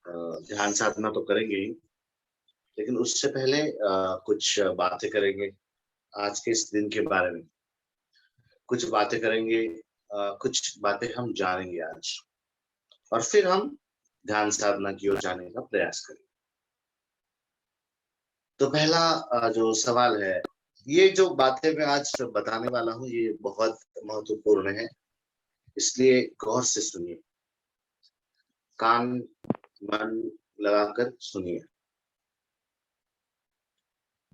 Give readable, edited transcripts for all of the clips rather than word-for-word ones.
ध्यान साधना तो करेंगे ही, लेकिन उससे पहले कुछ बातें करेंगे आज के इस दिन के बारे में। कुछ बातें करेंगे, कुछ बातें हम जानेंगे आज, और फिर हम ध्यान साधना की ओर जाने का प्रयास करेंगे। तो पहला जो सवाल है, ये जो बातें मैं आज बताने वाला हूँ ये बहुत महत्वपूर्ण है, इसलिए गौर से सुनिए, कान मन लगाकर सुनिए।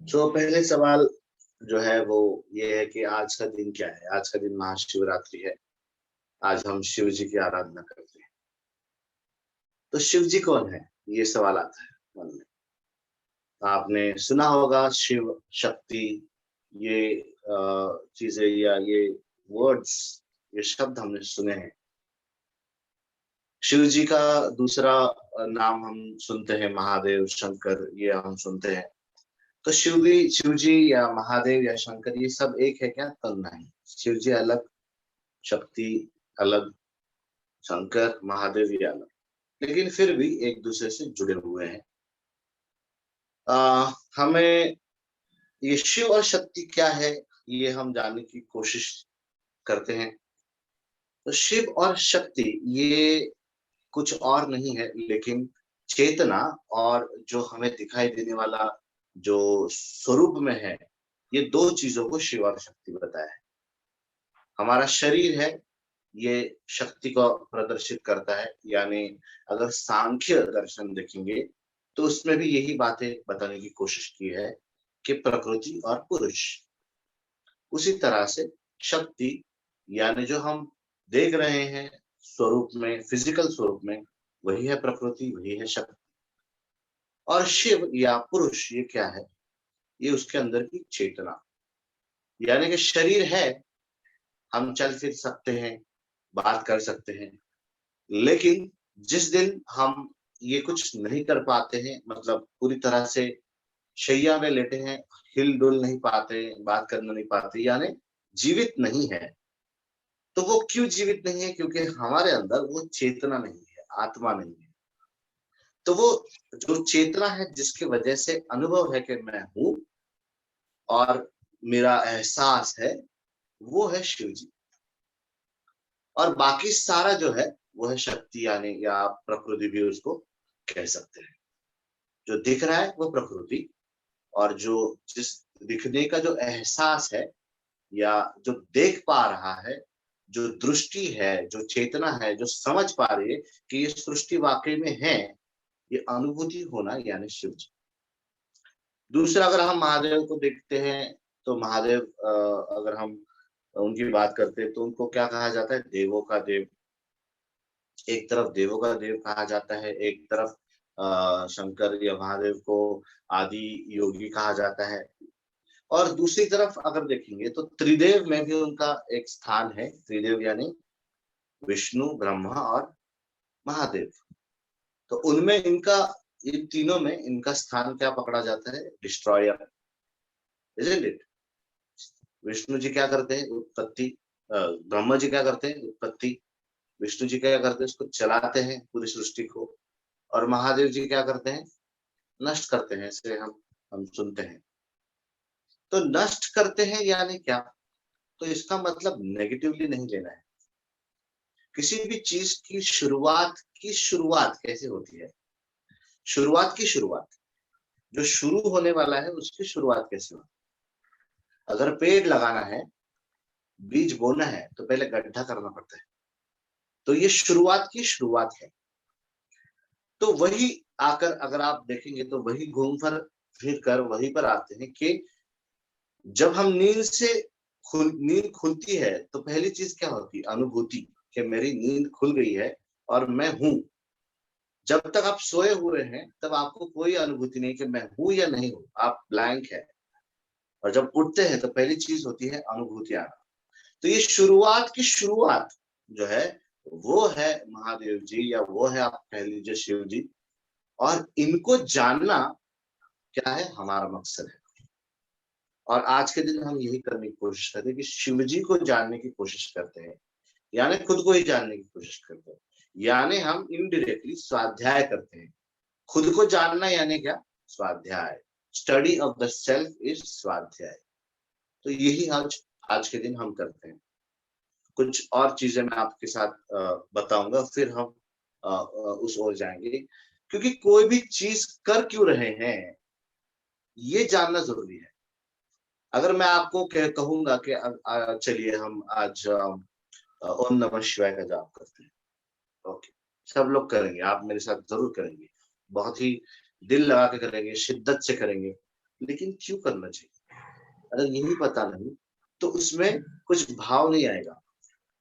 जो पहले सवाल जो है वो ये है कि आज का दिन क्या है। आज का दिन महाशिवरात्रि है। आज हम शिव जी की आराधना करते हैं। तो शिव जी कौन है, ये सवाल आता है मन में। आपने सुना होगा शिव शक्ति, ये चीजें या ये वर्ड्स, ये शब्द हमने सुने हैं। शिव जी का दूसरा नाम हम सुनते हैं महादेव शंकर, ये हम सुनते हैं। तो शिव जी या महादेव या शंकर ये सब एक है क्या? तो नहीं। शिव जी अलग, शक्ति अलग, शंकर महादेव ये अलग, लेकिन फिर भी एक दूसरे से जुड़े हुए हैं। हमें ये शिव और शक्ति क्या है ये हम जानने की कोशिश करते हैं। तो शिव और शक्ति ये कुछ और नहीं है लेकिन चेतना, और जो हमें दिखाई देने वाला जो स्वरूप में है, ये दो चीजों को शिव और शक्ति बताया है। हमारा शरीर है, ये शक्ति को प्रदर्शित करता है। यानी अगर सांख्य दर्शन देखेंगे तो उसमें भी यही बातें बताने की कोशिश की है कि प्रकृति और पुरुष। उसी तरह से शक्ति यानी जो हम देख रहे हैं स्वरूप में, फिजिकल स्वरूप में, वही है प्रकृति, वही है शक्ति। और शिव या पुरुष ये क्या है? ये उसके अंदर की चेतना, यानी कि शरीर है, हम चल फिर सकते हैं, बात कर सकते हैं, लेकिन जिस दिन हम ये कुछ नहीं कर पाते हैं, मतलब पूरी तरह से शैया में लेटे हैं, हिल डुल नहीं पाते, बात कर नहीं पाते, यानी जीवित नहीं है। तो वो क्यों जीवित नहीं है? क्योंकि हमारे अंदर वो चेतना नहीं है, आत्मा नहीं है। तो वो जो चेतना है जिसकी वजह से अनुभव है कि मैं हूं और मेरा एहसास है, वो है शिव जी। और बाकी सारा जो है वो है शक्ति, यानी या आप प्रकृति भी उसको कह सकते हैं। जो दिख रहा है वो प्रकृति, और जो जिस दिखने का जो एहसास है या जो देख पा रहा है, जो दृष्टि है, जो चेतना है, जो समझ पा रही है कि ये सृष्टि वाकई में है, ये अनुभूति होना यानी शिव जी। दूसरा, अगर हम महादेव को देखते हैं तो महादेव अगर हम उनकी बात करते हैं तो उनको क्या कहा जाता है? देवों का देव। एक तरफ देवों का देव कहा जाता है, एक तरफ शंकर या महादेव को आदि योगी कहा जाता है। और दूसरी तरफ अगर देखेंगे तो त्रिदेव में भी उनका एक स्थान है। त्रिदेव यानी विष्णु, ब्रह्मा और महादेव। तो उनमें इनका, इन तीनों में इनका स्थान क्या पकड़ा जाता है? Destroyer, isn't it? Vishnu ji क्या करते हैं? उत्पत्ति। ब्रह्मा जी क्या करते हैं? उत्पत्ति। विष्णु जी क्या करते हैं? उसको चलाते हैं पूरी सृष्टि को। और महादेव जी क्या करते हैं? नष्ट करते हैं, ऐसे हम सुनते हैं। तो नष्ट करते हैं यानी क्या? तो इसका मतलब नेगेटिवली नहीं लेना है। किसी भी चीज की शुरुआत कैसे होती है? शुरुआत की शुरुआत, जो शुरू होने वाला है उसकी शुरुआत कैसे होती है? अगर पेड़ लगाना है, बीज बोना है, तो पहले गड्ढा करना पड़ता है। तो ये शुरुआत की शुरुआत है। तो वही आकर अगर आप देखेंगे तो वही घूम फिर कर वहीं पर आते हैं कि जब हम नींद खुलती है तो पहली चीज क्या होती है? अनुभूति, कि मेरी नींद खुल गई है और मैं हूं। जब तक आप सोए हुए हैं तब आपको कोई अनुभूति नहीं कि मैं हूं या नहीं हूं, आप ब्लैंक है। और जब उठते हैं तो पहली चीज होती है अनुभूति आना। तो ये शुरुआत की शुरुआत जो है वो है महादेव जी, या वो है आप कह लीजिए शिव जी। और इनको जानना क्या है? हमारा मकसद है। और आज के दिन हम यही करने की कोशिश करते हैं कि शिव जी को जानने की कोशिश करते हैं, यानी खुद को ही जानने की कोशिश करते हैं। यानी हम इनडायरेक्टली स्वाध्याय करते हैं। खुद को जानना यानी क्या? स्वाध्याय। Study of the self is स्वाध्याय। तो यही आज आज के दिन हम करते हैं। कुछ और चीजें मैं आपके साथ बताऊंगा, फिर हम उस ओर जाएंगे, क्योंकि कोई भी चीज कर क्यों रहे हैं ये जानना जरूरी है। अगर मैं आपको कहूंगा कि चलिए हम आज ओम नमः शिवाय का जाप करते हैं, ओके, सब लोग करेंगे, आप मेरे साथ जरूर करेंगे, बहुत ही दिल लगा के करेंगे, शिद्दत से करेंगे, लेकिन क्यों करना चाहिए? अगर यही पता नहीं तो उसमें कुछ भाव नहीं आएगा,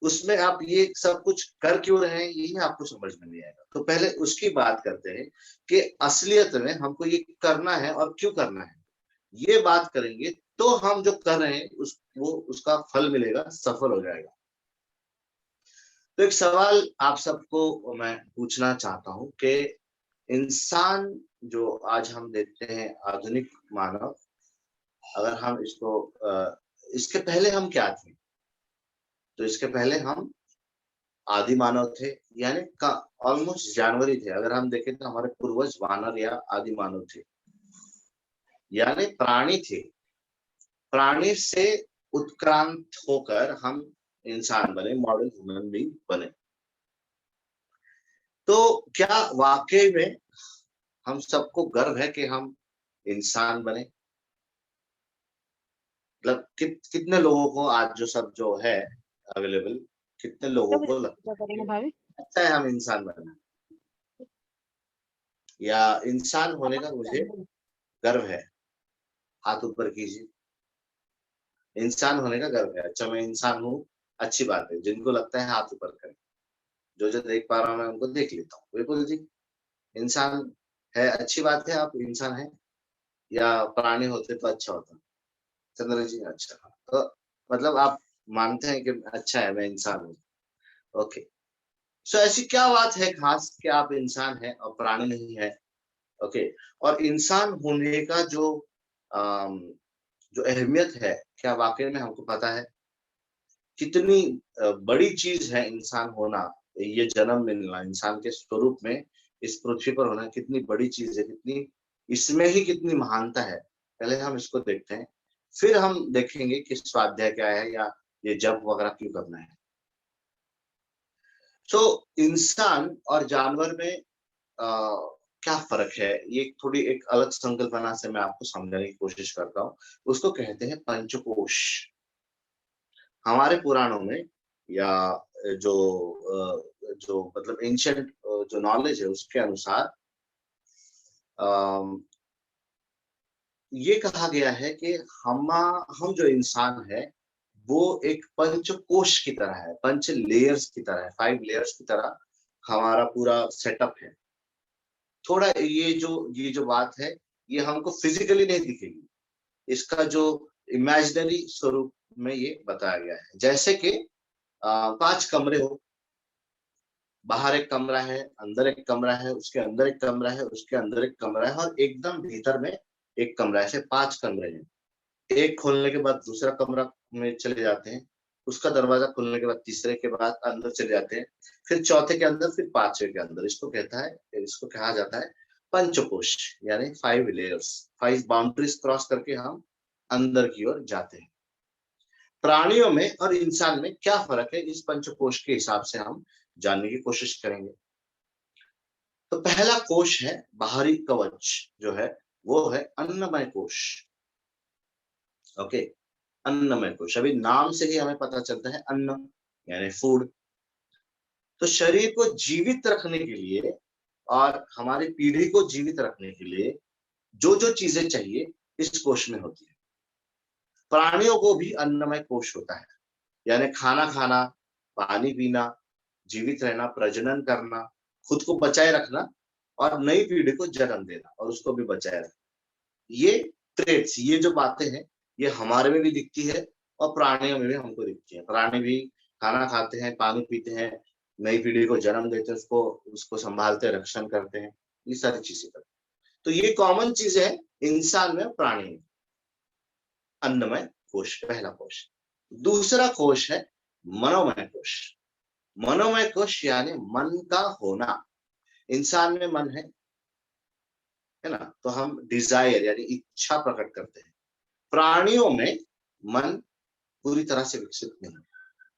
उसमें आप ये सब कुछ कर क्यों रहे हैं यही आपको समझ में नहीं आएगा। तो पहले उसकी बात करते हैं कि असलियत में हमको ये करना है और क्यों करना है, ये बात करेंगे तो हम जो कर रहे हैं उसका फल मिलेगा, सफल हो जाएगा। तो एक सवाल आप सबको मैं पूछना चाहता हूं कि इंसान जो आज हम देखते हैं आधुनिक मानव, अगर हम इसके पहले हम क्या थे? तो इसके पहले हम आदि मानव थे, यानी का ऑलमोस्ट जानवर ही थे। अगर हम देखें तो हमारे पूर्वज वानर या आदि मानव थे, यानी प्राणी थे। प्राणी से उत्क्रांत होकर हम इंसान बने, मॉडर्न ह्यूमन बीइंग बने। तो क्या वाकई में हम सबको गर्व है कि हम इंसान बने? मतलब कितने लोगों को आज जो सब जो है अवेलेबल, कितने लोगों को लगता है कि भाभी अच्छा है हम इंसान बने, या इंसान होने का मुझे गर्व है? हाथ ऊपर कीजिए। इंसान होने का गर्व है, अच्छा मैं इंसान हूँ, अच्छी बात है। जिनको लगता है हाथ ऊपर करें। जो जो देख पा रहा हूँ मैं उनको देख लेता हूँ। बिल्कुल जी, इंसान है, अच्छी बात है, आप इंसान है, या प्राणी होते तो अच्छा होता? चंद्र जी अच्छा, तो मतलब आप मानते हैं कि अच्छा है मैं इंसान हूँ, ओके। सो ऐसी क्या बात है खास कि आप इंसान है और प्राणी नहीं है? ओके। और इंसान होने का अम, जो अहमियत है, क्या वाकई में हमको पता है? कितनी बड़ी चीज है इंसान होना, ये जन्म मिलना, इंसान के स्वरूप में इस पृथ्वी पर होना कितनी बड़ी चीज है, कितनी इसमें ही कितनी महानता है। पहले हम इसको देखते हैं, फिर हम देखेंगे कि स्वाध्याय क्या है, या ये जप वगैरह क्यों करना है। तो इंसान और जानवर में क्या फर्क है, ये थोड़ी एक अलग संकल्पना से मैं आपको समझाने की कोशिश करता हूँ। उसको कहते हैं पंचकोश। हमारे पुराणों में, या जो जो मतलब एंशिएंट जो नॉलेज है उसके अनुसार ये कहा गया है कि हम जो इंसान है वो एक पंचकोश की तरह है, पंच लेयर्स की तरह है, 5 लेयर्स की तरह हमारा पूरा सेटअप है। थोड़ा ये जो बात है, ये हमको फिजिकली नहीं दिखेगी, इसका जो इमेजिनरी स्वरूप में ये बताया गया है। जैसे कि 5 कमरे हो, बाहर एक कमरा है, अंदर एक कमरा है, उसके अंदर एक कमरा है, उसके अंदर एक कमरा है, और एकदम भीतर में एक कमरा है। ऐसे 5 कमरे हैं। एक खोलने के बाद दूसरा कमरा में चले जाते हैं, उसका दरवाजा खोलने के बाद तीसरे के बाद अंदर चले जाते हैं, फिर चौथे के अंदर, फिर पांचवे के अंदर। इसको कहा जाता है पंचकोश, यानी 5 लेयर्स। 5 बाउंड्रीज क्रॉस करके हम अंदर की ओर जाते हैं। प्राणियों में और इंसान में क्या फर्क है, इस पंचकोश के हिसाब से हम जानने की कोशिश करेंगे। तो पहला कोश है बाहरी कवच, जो है वो है अन्नमय कोश। ओके, अन्नमय कोश। अभी नाम से ही हमें पता चलता है अन्न यानी फूड। तो शरीर को जीवित रखने के लिए और हमारी पीढ़ी को जीवित रखने के लिए जो जो चीजें चाहिए इस कोश में होती है। प्राणियों को भी अन्नमय कोश होता है, यानी खाना खाना, पानी पीना, जीवित रहना, प्रजनन करना, खुद को बचाए रखना, और नई पीढ़ी को जन्म देना और उसको भी बचाए रखना। ये ट्रेड्स, ये जो बातें हैं, ये हमारे में भी दिखती है और प्राणियों में भी हमको दिखती है। प्राणी भी खाना खाते हैं, पानी पीते हैं, नई पीढ़ी को जन्म देते हैं, उसको उसको संभालते हैं, रक्षण करते हैं, ये सारी चीजें करते हैं। तो ये कॉमन चीज है इंसान में, प्राणी में। अन्नमय कोश पहला कोश। दूसरा कोश है मनोमय कोश। मनोमय कोश यानी मन का होना। इंसान में मन है, है ना, तो हम डिजायर यानी इच्छा प्रकट करते हैं। प्राणियों में मन पूरी तरह से विकसित नहीं,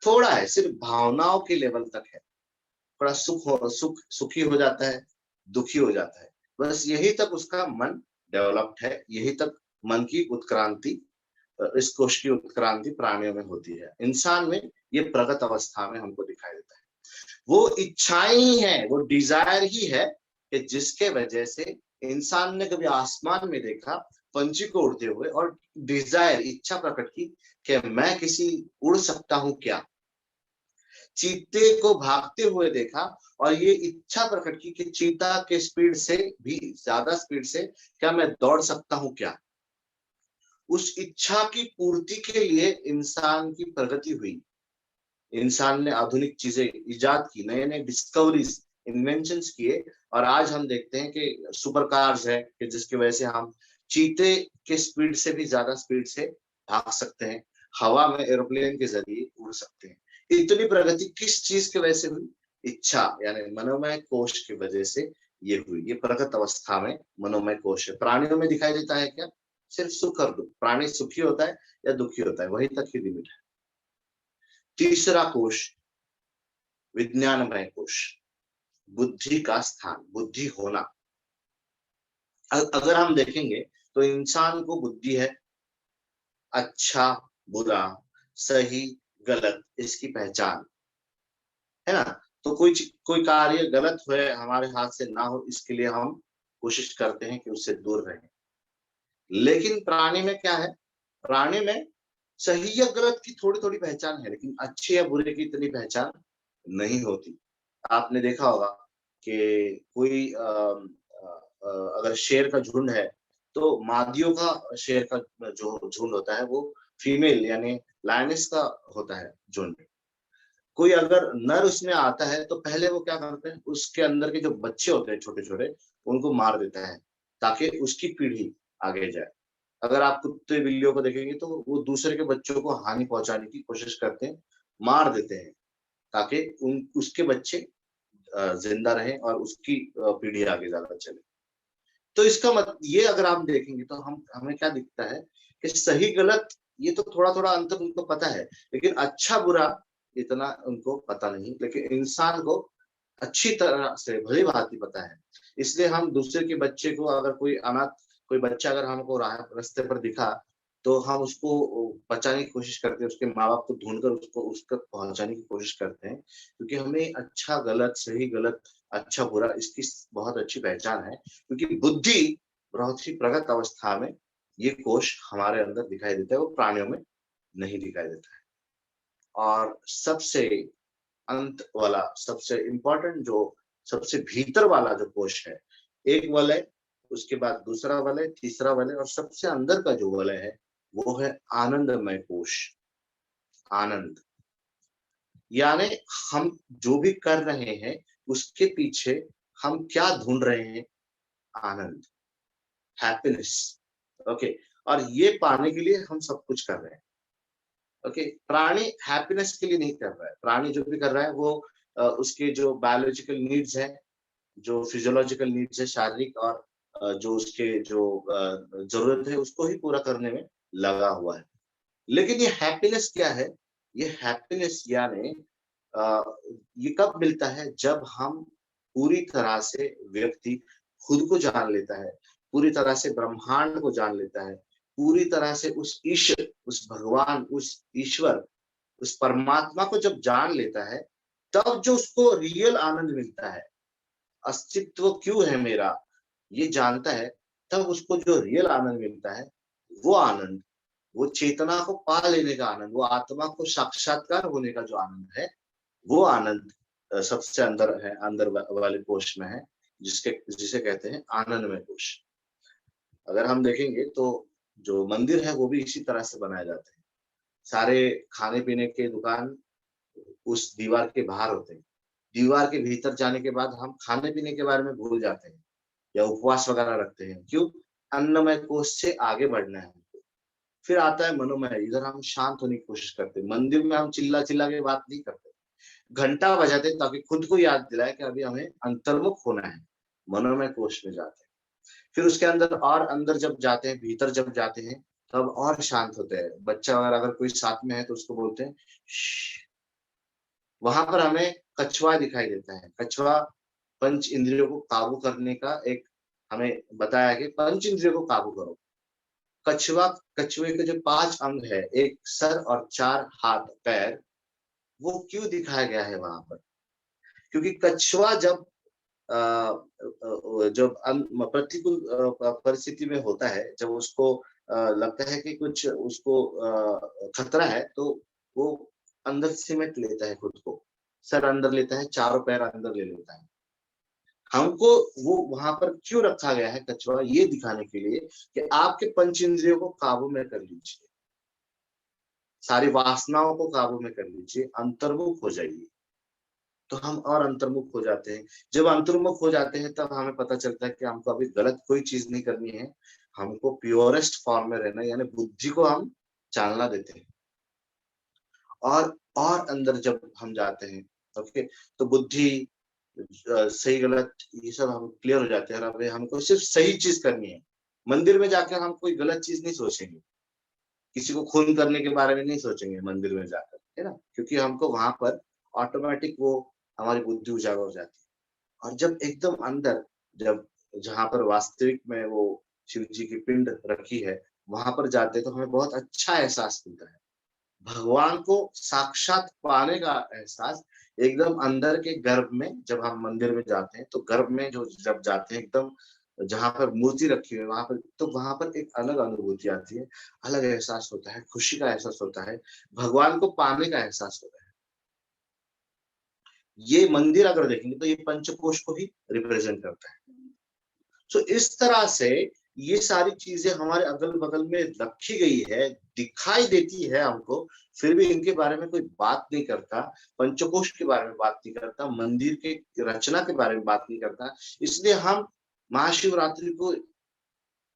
थोड़ा है, सिर्फ भावनाओं के लेवल तक है। थोड़ा सुखी हो जाता है, दुखी हो जाता है, बस यही तक उसका मन डेवलप्ड है, यही तक मन की उत्क्रांति, इस कोश की उत्क्रांति प्राणियों में होती है। इंसान में ये प्रगत अवस्था में हमको दिखाई देता है। वो इच्छाएं ही है, वो डिजायर ही है कि जिसके वजह से इंसान ने कभी आसमान में देखा पंछी को उड़ते हुए और डिजायर इच्छा प्रकट की कि मैं किसी उड़ सकता हूं क्या। चीते को भागते हुए देखा और ये इच्छा प्रकट की कि चीता के स्पीड से भी ज्यादा स्पीड से क्या मैं दौड़ सकता हूं क्या। उस इच्छा की पूर्ति के लिए इंसान की प्रगति हुई। इंसान ने आधुनिक चीजें इजाद की, नए नए डिस्कवरीज, इन्वेंशंस किए, और आज हम देखते हैं कि सुपर कार्स है कि जिसकी वजह से हम चीते के स्पीड से भी ज्यादा स्पीड से भाग सकते हैं, हवा में एरोप्लेन के जरिए उड़ सकते हैं। इतनी प्रगति किस चीज की वजह से हुई? इच्छा यानी मनोमय कोश की वजह से ये हुई। ये प्रगत अवस्था में मनोमय कोश है। प्राणियों में दिखाई देता है क्या? सिर्फ सुख और दुख। प्राणी सुखी होता है या दुखी होता है, वही तक ही लिमिट है। तीसरा कोश विज्ञानमय कोश, बुद्धि का स्थान, बुद्धि होना। अगर हम देखेंगे तो इंसान को बुद्धि है, अच्छा बुरा, सही गलत, इसकी पहचान है ना। तो कोई कार्य गलत हुए, हमारे हाथ से ना हो, इसके लिए हम कोशिश करते हैं कि उससे दूर रहें। लेकिन प्राणी में क्या है? प्राणी में सही या गलत की थोड़ी थोड़ी पहचान है, लेकिन अच्छे या बुरे की इतनी पहचान नहीं होती। आपने देखा होगा कि कोई अगर शेर का झुंड है तो मादियों का शेर का जो झुंड होता है वो फीमेल यानी लायनेस का होता है झुंड। कोई अगर नर उसमें आता है तो पहले वो क्या करते हैं, उसके अंदर के जो बच्चे होते हैं छोटे छोटे, उनको मार देता है ताकि उसकी पीढ़ी आगे जाए। अगर आप कुत्ते बिल्लियों को देखेंगे तो वो दूसरे के बच्चों को हानि पहुंचाने की कोशिश करते हैं, मार देते हैं ताकि उन उसके बच्चे जिंदा रहें और उसकी पीढ़ी आगे ज्यादा चले। तो इसका मतलब ये अगर हम देखेंगे तो हम हमें क्या दिखता है कि सही गलत ये तो थोड़ा थोड़ा अंतर उनको पता है, लेकिन अच्छा बुरा इतना उनको पता नहीं। लेकिन इंसान को अच्छी तरह से भली भांति पता है। इसलिए हम दूसरे के बच्चे को, अगर कोई अनाथ कोई बच्चा अगर हमको रास्ते पर दिखा तो हम उसको बचाने की कोशिश करते हैं, उसके माँ बाप को ढूंढकर उसको उसको पहुंचाने की कोशिश करते हैं, क्योंकि हमें अच्छा गलत, सही गलत, अच्छा बुरा इसकी बहुत अच्छी पहचान है। क्योंकि बुद्धि बहुत ही प्रगत अवस्था में ये कोश हमारे अंदर दिखाई देता है, वो प्राणियों में नहीं दिखाई देता है। और सबसे अंत वाला, सबसे इंपॉर्टेंट, जो सबसे भीतर वाला जो कोश है, एक वलय, उसके बाद दूसरा वलय, तीसरा वलय, और सबसे अंदर का जो वलय है वो है आनंदमय कोश। आनंद यानी हम जो भी कर रहे हैं उसके पीछे हम क्या ढूंढ रहे हैं? आनंद, हैप्पीनेस। ओके, और ये पाने के लिए हम सब कुछ कर रहे हैं। ओके, प्राणी हैप्पीनेस के लिए नहीं कर रहा है। प्राणी जो भी कर रहा है वो उसके जो बायोलॉजिकल नीड्स है, जो फिजियोलॉजिकल नीड्स है, शारीरिक और जो उसके जो जरूरत है उसको ही पूरा करने में लगा हुआ है। लेकिन ये हैप्पीनेस क्या है? ये हैप्पीनेस यानी अ, ये कब मिलता है? जब हम पूरी तरह से व्यक्ति खुद को जान लेता है, पूरी तरह से ब्रह्मांड को जान लेता है, पूरी तरह से उस ईश्वर, उस भगवान, उस ईश्वर, उस परमात्मा को जब जान लेता है, तब जो उसको रियल आनंद मिलता है, अस्तित्व क्यों है मेरा, ये जानता है, तब उसको जो रियल आनंद मिलता है, वो आनंद, वो चेतना को पा लेने का आनंद, वो आत्मा को साक्षात्कार होने का जो आनंद है, वो आनंद सबसे अंदर है, अंदर वाले कोश में है, जिसे कहते हैं आनंदमय कोश। अगर हम देखेंगे तो जो मंदिर है वो भी इसी तरह से बनाए जाते हैं। सारे खाने पीने के दुकान उस दीवार के बाहर होते हैं। दीवार के भीतर जाने के बाद हम खाने पीने के बारे में भूल जाते हैं या उपवास वगैरह रखते हैं। क्यों? अन्नमय कोश से आगे बढ़ना है हमको। फिर आता है मनोमय, इधर हम शांत होने की कोशिश करते हैं। मंदिर में हम चिल्ला चिल्ला के बात नहीं करते, घंटा बजाते ताकि खुद को याद दिलाए कि अभी हमें अंतर्मुख होना है। मनोमय कोश में जाते हैं। फिर उसके अंदर और अंदर जब जाते हैं, भीतर जब जाते हैं, तब और शांत होते हैं। बच्चा अगर कोई साथ में है तो उसको बोलते हैं श्श। वहां पर हमें कछुआ दिखाई देता है। कछुआ पंच इंद्रियों को काबू करने का एक हमें बताया कि पंच इंद्रियों को काबू करो। कछुआ, कछुए के जो 5 अंग है, एक सर और 4 हाथ पैर, वो क्यों दिखाया गया है वहां पर? क्योंकि कछुआ जब जब प्रतिकूल परिस्थिति में होता है, जब उसको लगता है कि कुछ उसको खतरा है, तो वो अंदर सिमट लेता है खुद को, सर अंदर लेता है, चारों पैर अंदर ले लेता है। हमको वो वहां पर क्यों रखा गया है कछुआ, ये दिखाने के लिए कि आपके पंच इंद्रियों को काबू में कर लीजिए, सारी वासनाओं को काबू में कर लीजिए, अंतर्मुख हो जाइए। तो हम और अंतर्मुख हो जाते हैं। जब अंतर्मुख हो जाते हैं तब हमें पता चलता है कि हमको अभी गलत कोई चीज नहीं करनी है, हमको प्योरेस्ट फॉर्म में रहना है, यानी बुद्धि को हम चालना देते हैं। और अंदर जब हम जाते हैं, ओके, तो बुद्धि सही गलत ये सब हम क्लियर हो जाते हैं। और अभी हमको सिर्फ सही चीज करनी है। मंदिर में जाकर हम कोई गलत चीज नहीं सोचेंगे, किसी को खून करने के बारे में नहीं सोचेंगे मंदिर में जाकर, है ना, क्योंकि हमको वहां पर ऑटोमेटिक वो हमारी बुद्धि उजागर हो जाती है। और जब एकदम अंदर, जब जहां पर वास्तविक में वो शिव जी की पिंड रखी है, वहां पर जाते हैं तो हमें बहुत अच्छा एहसास मिलता है। भगवान को साक्षात पाने का एहसास एकदम अंदर के गर्भ में, जब हम मंदिर में जाते हैं तो गर्भ में जो जब जाते हैं एकदम, जहां पर मूर्ति रखी है वहां पर, तो वहां पर एक अलग अनुभूति आती है, अलग एहसास होता है, खुशी का एहसास होता है, भगवान को पाने का एहसास होता है। ये मंदिर अगर देखेंगे तो ये पंचकोश को ही रिप्रेजेंट करता है। तो इस तरह से ये सारी चीजें हमारे अगल बगल में रखी गई है, दिखाई देती है हमको, फिर भी इनके बारे में कोई बात नहीं करता, पंचकोश के बारे में बात नहीं करता, मंदिर के रचना के बारे में बात नहीं करता। इसलिए हम महाशिवरात्रि को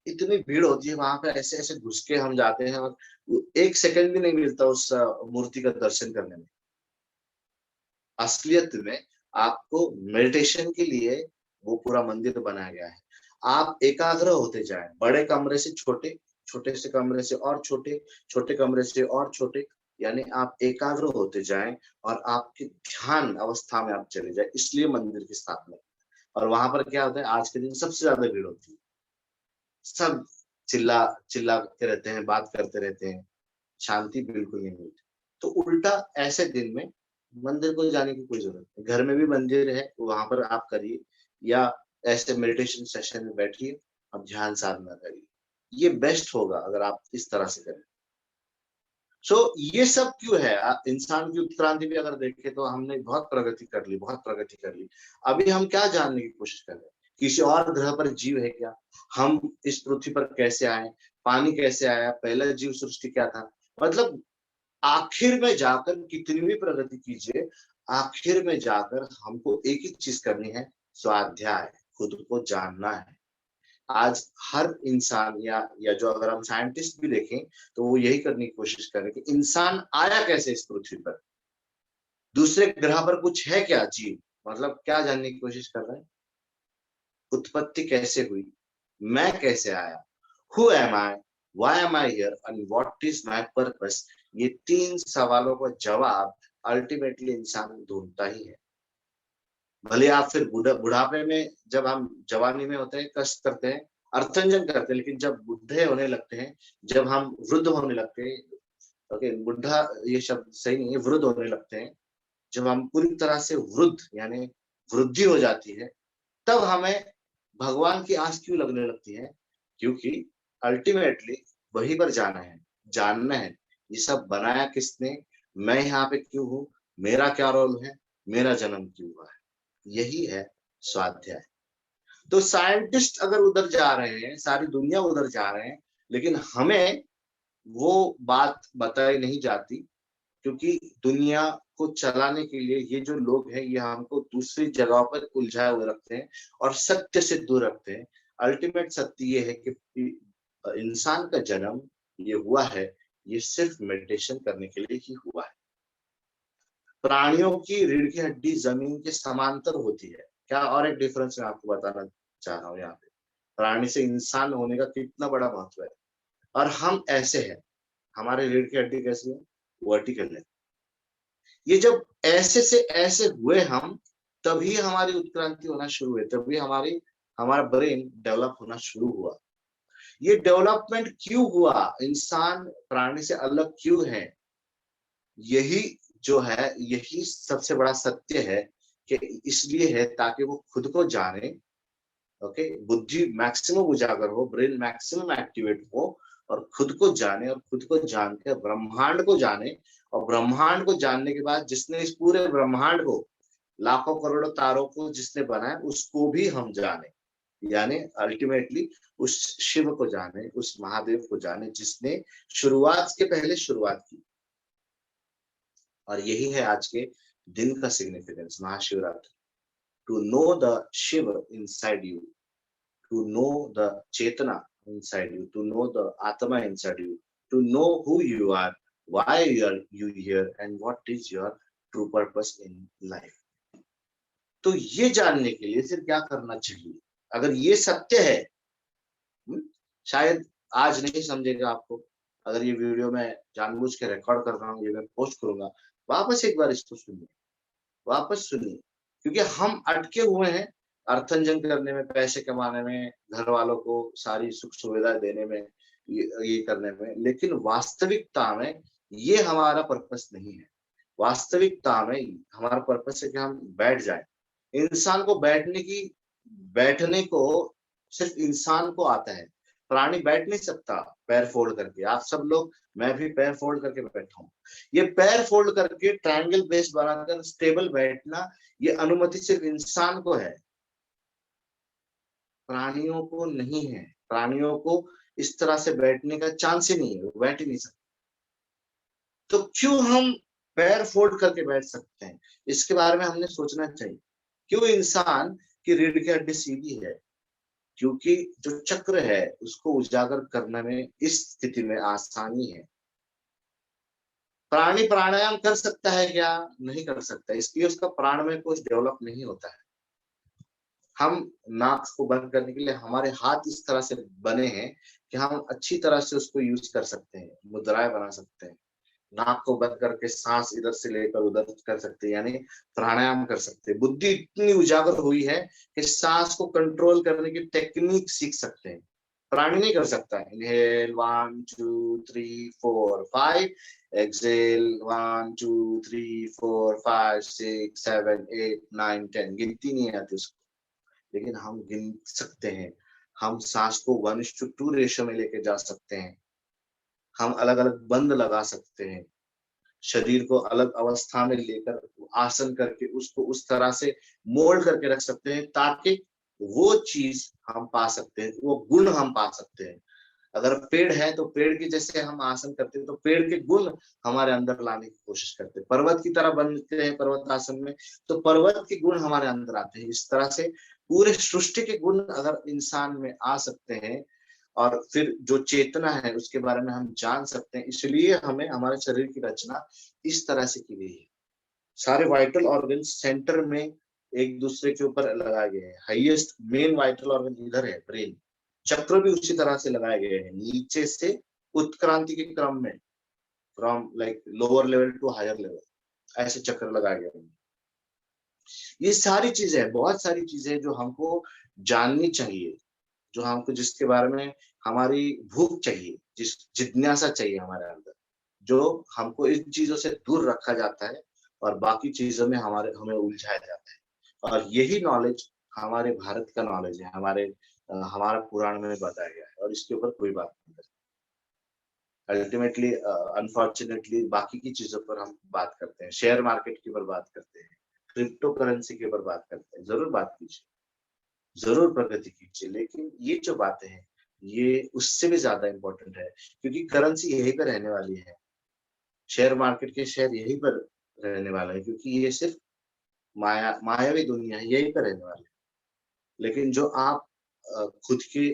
इतनी भीड़ होती है वहां पे, ऐसे ऐसे घुस के हम जाते हैं और एक सेकंड भी नहीं मिलता उस मूर्ति का दर्शन करने में। असलियत में आपको मेडिटेशन के लिए वो पूरा मंदिर बनाया गया है। आप एकाग्र होते जाएं, बड़े कमरे से छोटे, छोटे से कमरे से और छोटे, छोटे कमरे से और छोटे, यानी आप एकाग्र होते जाएं और आपके ध्यान अवस्था में आप चले जाएं, इसलिए मंदिर की स्थापना। और वहां पर क्या होता है, आज के दिन सबसे ज्यादा भीड़ होती है, सब चिल्ला चिल्लाते रहते हैं, बात करते रहते हैं, शांति बिल्कुल नहीं मिलती। तो उल्टा ऐसे दिन में मंदिर को जाने की कोई जरूरत नहीं, घर में भी मंदिर है वहां पर आप करिए, या ऐसे मेडिटेशन सेशन में बैठिए, आप ध्यान साधना करिए, ये बेस्ट होगा अगर आप इस तरह से करें। सो ये सब क्यों है, इंसान की उत्क्रांति भी अगर देखें तो हमने बहुत प्रगति कर ली, बहुत प्रगति कर ली। अभी हम क्या जानने की कोशिश कर रहे हैं, किसी और ग्रह पर जीव है क्या, हम इस पृथ्वी पर कैसे आए, पानी कैसे आया, पहला जीव सृष्टि क्या था, मतलब आखिर में जाकर कितनी भी प्रगति कीजिए, आखिर में जाकर हमको एक ही चीज करनी है, स्वाध्याय, खुद को जानना है। आज हर इंसान या जो अगर हम साइंटिस्ट भी देखें तो वो यही करने की कोशिश कर रहे हैं कि इंसान आया कैसे इस पृथ्वी पर, दूसरे ग्रह पर कुछ है क्या जीव, मतलब क्या जानने की कोशिश कर रहे हैं, उत्पत्ति कैसे हुई, मैं कैसे आया, who am I, why am I hear and what is my purpose. ये 3 सवालों का जवाब अल्टीमेटली इंसान ढूंढता ही है। भले आप फिर बुढ़ापे में, जब हम जवानी में होते हैं कष्ट करते हैं, अर्थंजन करते हैं, लेकिन जब बुढ़े होने लगते हैं, जब हम वृद्ध होने लगते हैं, ओके, बुढ़ा ये शब्द सही नहीं है, वृद्ध होने लगते हैं, जब हम पूरी तरह से वृद्ध यानी वृद्धि हो जाती है, तब हमें भगवान की आस क्यों लगने लगती है, क्योंकि अल्टीमेटली वहीं पर जाना है, जानना है, ये सब बनाया किसने, मैं यहाँ पे क्यों हूँ, मेरा क्या रोल है, मेरा जन्म क्यों हुआ है, यही है स्वाध्याय। तो साइंटिस्ट अगर उधर जा रहे हैं, सारी दुनिया उधर जा रहे हैं, लेकिन हमें वो बात बताई नहीं जाती, क्योंकि दुनिया को चलाने के लिए ये जो लोग हैं, ये हमको दूसरी जगहों पर उलझाए हुए रखते हैं और सत्य से दूर रखते हैं। अल्टीमेट सत्य ये है कि इंसान का जन्म ये हुआ है, ये सिर्फ मेडिटेशन करने के लिए ही हुआ है। प्राणियों की रीढ़ की हड्डी जमीन के समांतर होती है। क्या और एक डिफरेंस मैं आपको बताना चाह रहा हूँ यहाँ पे, प्राणी से इंसान होने का कितना बड़ा महत्व है। और हम ऐसे हैं, हमारे रीढ़ की हड्डी कैसी है, वर्टिकल है। ये जब ऐसे से ऐसे हुए हम, तभी हमारी उत्क्रांति होना शुरू हुई, तभी हमारा ब्रेन डेवलप होना शुरू हुआ। ये डेवलपमेंट क्यों हुआ, इंसान प्राणी से अलग क्यों है, यही जो है, यही सबसे बड़ा सत्य है कि इसलिए है ताकि वो खुद को जाने। ओके, बुद्धि मैक्सिमम उजागर हो, ब्रेन मैक्सिमम एक्टिवेट हो, और खुद को जाने, और खुद को जानकर ब्रह्मांड को जाने, और ब्रह्मांड को जानने के बाद जिसने इस पूरे ब्रह्मांड को, लाखों करोड़ों तारों को जिसने बनाया, उसको भी हम जाने। यानी अल्टीमेटली उस शिव को जाने, उस महादेव को जाने जिसने शुरुआत के पहले शुरुआत की। और यही है आज के दिन का significance, Mahashivratri. To know the Shiva inside you, to know the Chetana inside you, to know the Atma inside you, to know who you are, why you here, and what is your true purpose in life. तो ये जानने के लिए फिर क्या करना चाहिए, अगर ये सत्य है, शायद आज नहीं समझेगा आपको, अगर ये वीडियो मैं जानबूझ के रिकॉर्ड कर रहा हूँ, ये मैं पोस्ट करूंगा, वापस एक बार इसको सुनिए, वापस सुनिए, क्योंकि हम अटके हुए हैं अर्थंजन करने में, पैसे कमाने में, घर वालों को सारी सुख सुविधा देने में, ये करने में, लेकिन वास्तविकता में ये हमारा पर्पस नहीं है। वास्तविकता में हमारा पर्पस है कि हम बैठ जाएं। इंसान को बैठने को सिर्फ इंसान को आता है, प्राणी बैठ नहीं सकता पैर फोल्ड करके। आप सब लोग, मैं भी पैर फोल्ड करके बैठा हूँ। ये पैर फोल्ड करके ट्रायंगल बेस बनाकर स्टेबल बैठना, ये अनुमति सिर्फ इंसान को है, प्राणियों को नहीं है। प्राणियों को इस तरह से बैठने का चांस ही नहीं है, वो बैठ ही नहीं सकते। तो क्यों हम पैर फोल्ड करके बैठ सकते हैं, इसके बारे में हमने सोचना चाहिए। क्यों इंसान की रीढ़ की हड्डी सीधी है, क्योंकि जो चक्र है उसको उजागर करने में इस स्थिति में आसानी है। प्राणी प्राणायाम कर सकता है क्या, नहीं कर सकता, इसलिए उसका प्राण में कुछ डेवलप नहीं होता है। हम नाक को बंद करने के लिए हमारे हाथ इस तरह से बने हैं कि हम अच्छी तरह से उसको यूज कर सकते हैं, मुद्राएं बना सकते हैं, नाक को बंद करके सांस इधर से लेकर उधर कर सकते हैं, यानी प्राणायाम कर सकते हैं। बुद्धि इतनी उजागर हुई है कि सांस को कंट्रोल करने की टेक्निक सीख सकते हैं, प्राणी नहीं कर सकता। इनहेल 1 2 3 4 5, एक्सहेल 1 2 3 4 5 6 7 8 9 10, गिनती नहीं आती उसको, लेकिन हम गिन सकते हैं। हम सांस को 1:2 रेशियो में लेके जा सकते हैं, हम अलग अलग बंद लगा सकते हैं, शरीर को अलग अवस्था में लेकर आसन करके उसको उस तरह से मोल्ड करके रख सकते हैं ताकि वो चीज हम पा सकते हैं, वो गुण हम पा सकते हैं। अगर पेड़ है तो पेड़ के जैसे हम आसन करते हैं, तो पेड़ के गुण हमारे अंदर लाने की कोशिश करते हैं। पर्वत की तरह बनते हैं पर्वत आसन में, तो पर्वत के गुण हमारे अंदर आते हैं। इस तरह से पूरे सृष्टि के गुण अगर इंसान में आ सकते हैं, और फिर जो चेतना है उसके बारे में हम जान सकते हैं। इसलिए हमें हमारे शरीर की रचना इस तरह से की गई है। सारे वाइटल ऑर्गन सेंटर में एक दूसरे के ऊपर लगाए गए हैं। हाईएस्ट मेन वाइटल ऑर्गन इधर है, ब्रेन। चक्र भी उसी तरह से लगाए गए हैं, नीचे से उत्क्रांति के क्रम में, from like lower level to higher level, ऐसे चक्र लगाए गए हैं। ये सारी चीजें, बहुत सारी चीजें जो हमको जाननी चाहिए, जो हमको, जिसके बारे में हमारी भूख चाहिए, जिस जिज्ञासा चाहिए हमारे अंदर, जो हमको इन चीजों से दूर रखा जाता है और बाकी चीजों में हमें उलझाया जाता है। और यही नॉलेज हमारे भारत का नॉलेज है, हमारा पुराण में बताया गया है, और इसके ऊपर कोई बात नहीं करती। अल्टीमेटली अनफॉर्चुनेटली बाकी की चीजों पर हम बात करते हैं, शेयर मार्केट के ऊपर बात करते हैं, क्रिप्टो करेंसी के ऊपर बात करते हैं। जरूर बात कीजिए, जरूर प्रगति कीजिए, लेकिन ये जो बातें हैं ये उससे भी ज्यादा इम्पोर्टेंट है, क्योंकि करेंसी यहीं पर रहने वाली है, शेयर मार्केट के शेयर यहीं पर रहने वाले हैं, क्योंकि ये सिर्फ मायावी दुनिया है, यहीं पर रहने वाले हैं। लेकिन जो आप खुद की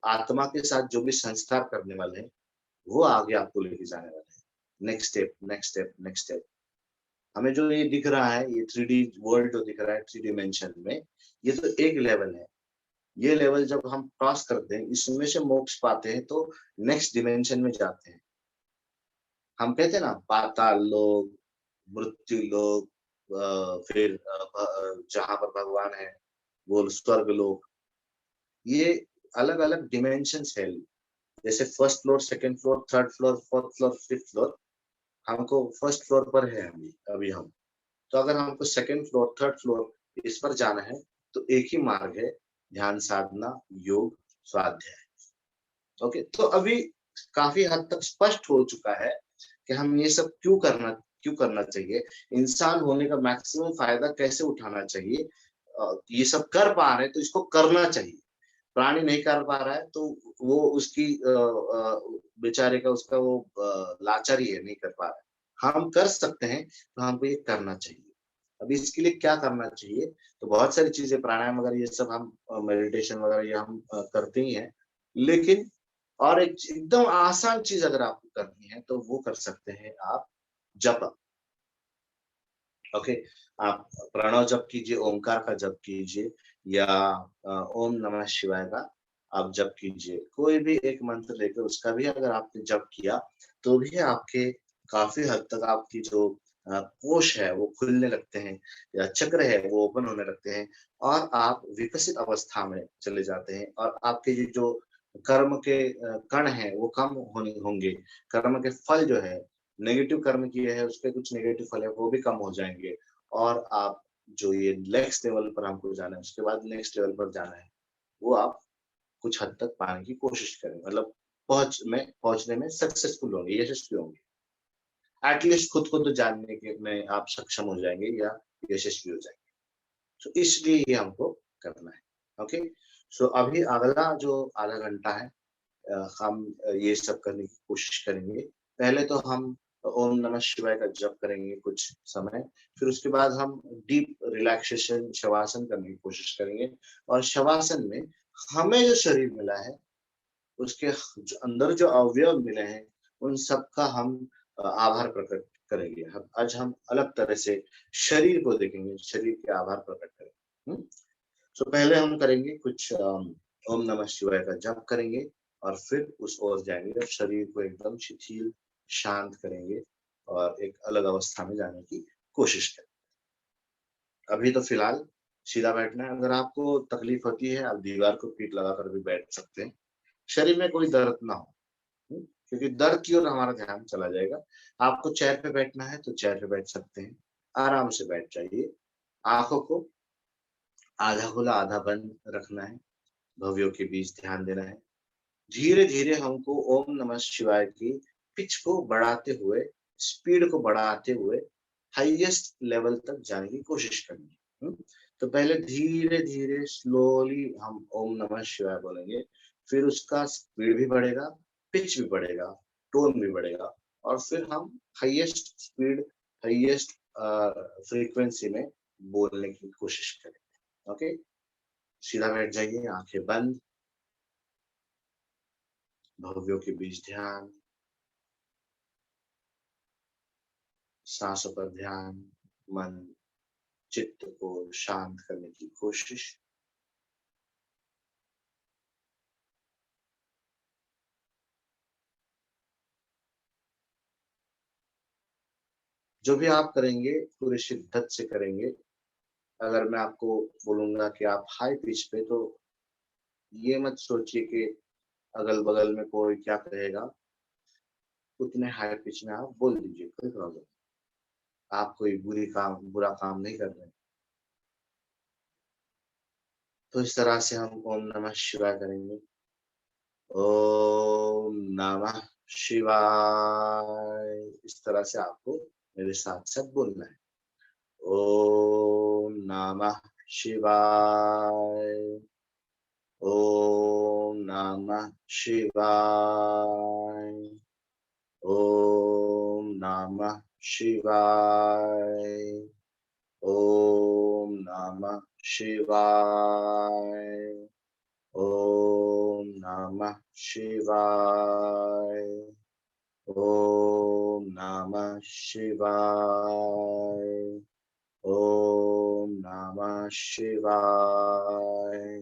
आत्मा के साथ जो भी संस्कार करने वाले हैं, वो आगे आपको लेके जाने वाले हैं। Next step, next step, next step. हमें जो ये दिख रहा है, ये 3D वर्ल्ड जो दिख रहा है, 3 डिमेंशन में, ये तो एक लेवल है। ये लेवल जब हम क्रॉस करते हैं, इसमें से मोक्ष पाते हैं तो नेक्स्ट डिमेंशन में जाते हैं। हम कहते हैं ना पाताल लोक, मृत्यु लोक, फिर जहाँ पर भगवान है, वो स्वर्ग लोक। ये अलग-अलग डिमेंशंस है। जैसे first floor, second floor, third floor, fourth floor, fifth floor. हमको फर्स्ट फ्लोर पर है अभी हम। तो अगर हमको सेकंड फ्लोर, थर्ड फ्लोर इस पर जाना है, तो एक ही मार्ग है, ध्यान साधना, योग, स्वाध्याय। ओके, तो अभी काफ़ी हद तक स्पष्ट हो चुका है कि हम ये सब क्यों करना चाहिए, इंसान होने का मैक्सिमम फ़ायदा कैसे उठाना चाहिए। ये सब कर पा रहे हैं तो इसको करना चाहिए। प्राणी नहीं कर पा रहा है तो वो उसकी बेचारे का उसका वो लाचारी है, नहीं कर पा रहा है। हम कर सकते हैं तो हमको ये करना चाहिए। अभी इसके लिए क्या करना चाहिए? तो बहुत सारी चीज़ें प्राणायाम वगैरह ये सब हम मेडिटेशन वगैरह ये हम करते ही हैं। लेकिन और एक एकदम आसान चीज़ अगर आपको करनी है तो वो कर सकते हैं आप जप। ओके, आप प्रणव जप कीजिए, ओमकार का जप कीजिए या ओम नमः शिवाय का आप जप कीजिए। कोई भी एक मंत्र लेकर उसका भी अगर आपने जप किया, तो भी आपके काफ़ी हद तक आपकी जो कोष है वो खुलने लगते हैं या चक्र है वो ओपन होने लगते हैं और आप विकसित अवस्था में चले जाते हैं और आपके ये जो कर्म के कण हैं वो कम होने होंगे। कर्म के फल जो है नेगेटिव कर्म किए हैं, उसके कुछ नेगेटिव फल है, वो भी कम हो जाएँगे और आप जो ये नेक्स्ट लेवल पर हमको जाना है, उसके बाद नेक्स्ट लेवल पर जाना है, वो आप कुछ हद तक पाने की कोशिश करें। मतलब पहुँचने में सक्सेसफुल होंगे, यशस्वी होंगे। एट लीस्ट खुद को तो जानने के में आप सक्षम हो जाएँगे या यशस्वी हो जाएँगे। तो इसलिए ये हमको करना है। ओके? सो अभी अगला जो आधा घंटा है हम ये सब करने की कोशिश करेंगे। पहले तो हम ओम नमः शिवाय का जप करेंगे कुछ समय, फिर उसके बाद हम डीप रिलैक्सेशन शवासन करने की कोशिश करेंगे और शवासन में हमें जो शरीर मिला है, उसके जो अंदर जो अवयव मिले हैं, उन सब का हम आभार प्रकट करेंगे। हम आज हम अलग तरह से शरीर को देखेंगे, शरीर के आभार प्रकट करेंगे। तो पहले हम करेंगे कुछ ओम नमः शिवाय का जप करेंगे और फिर उस ओर जाएँगे और शरीर को एकदम शिथिल, शांत करेंगे और एक अलग अवस्था में जाने की कोशिश करें। अभी तो फिलहाल सीधा बैठना है, अगर आपको तकलीफ होती है, आप दीवार को पीठ लगाकर भी बैठ सकते हैं। शरीर में कोई दर्द ना हो, क्योंकि दर्द की ओर हमारा ध्यान चला जाएगा। आपको चेयर पे बैठना है, तो चेयर पे बैठ सकते हैं। आराम से बैठ जाइए। आँखों को आधा खुला, आधा बंद रखना है। भव्यों के बीच ध्यान देना है। धीरे-धीरे हमको ओम नमः शिवाय की पिच को बढ़ाते हुए, स्पीड को बढ़ाते हुए हाईएस्ट लेवल तक जाने की कोशिश करनी है। तो पहले धीरे-धीरे स्लोली हम ओम नमः शिवाय बोलेंगे, फिर उसका स्पीड भी बढ़ेगा, पिच भी बढ़ेगा, टोन भी बढ़ेगा और फिर हम हाईएस्ट स्पीड, हाईएस्ट फ्रीक्वेंसी में बोलने की कोशिश करेंगे। ओके? सीधा बैठ जाइए, आँखें बंद, भव्यों के बीच ध्यान, साँसों पर ध्यान, मन, चित्त को शांत करने की कोशिश। जो भी आप करेंगे, पूरी शिद्दत से करेंगे। अगर मैं आपको बोलूँगा कि आप हाई पिच पे तो ये मत सोचिए कि अगल-बगल में कोई क्या कहेगा, उतने हाई पिच में आप बोल दीजिए, कोई प्रॉब्लम नहीं। आप कोई बुरा काम नहीं कर रहे हैं। तो इस तरह से हम ओम नमः शिवाय करेंगे। ओम नमः शिवाय। इस तरह से आपको मेरे साथ-साथ बोलना है। ओम नमः शिवाय। ओम नमः शिवाय। ओम नमः शिवाय। ओम नमः शिवाय। ओम नमः शिवाय। ओम नमः शिवाय। ओम नमः शिवाय।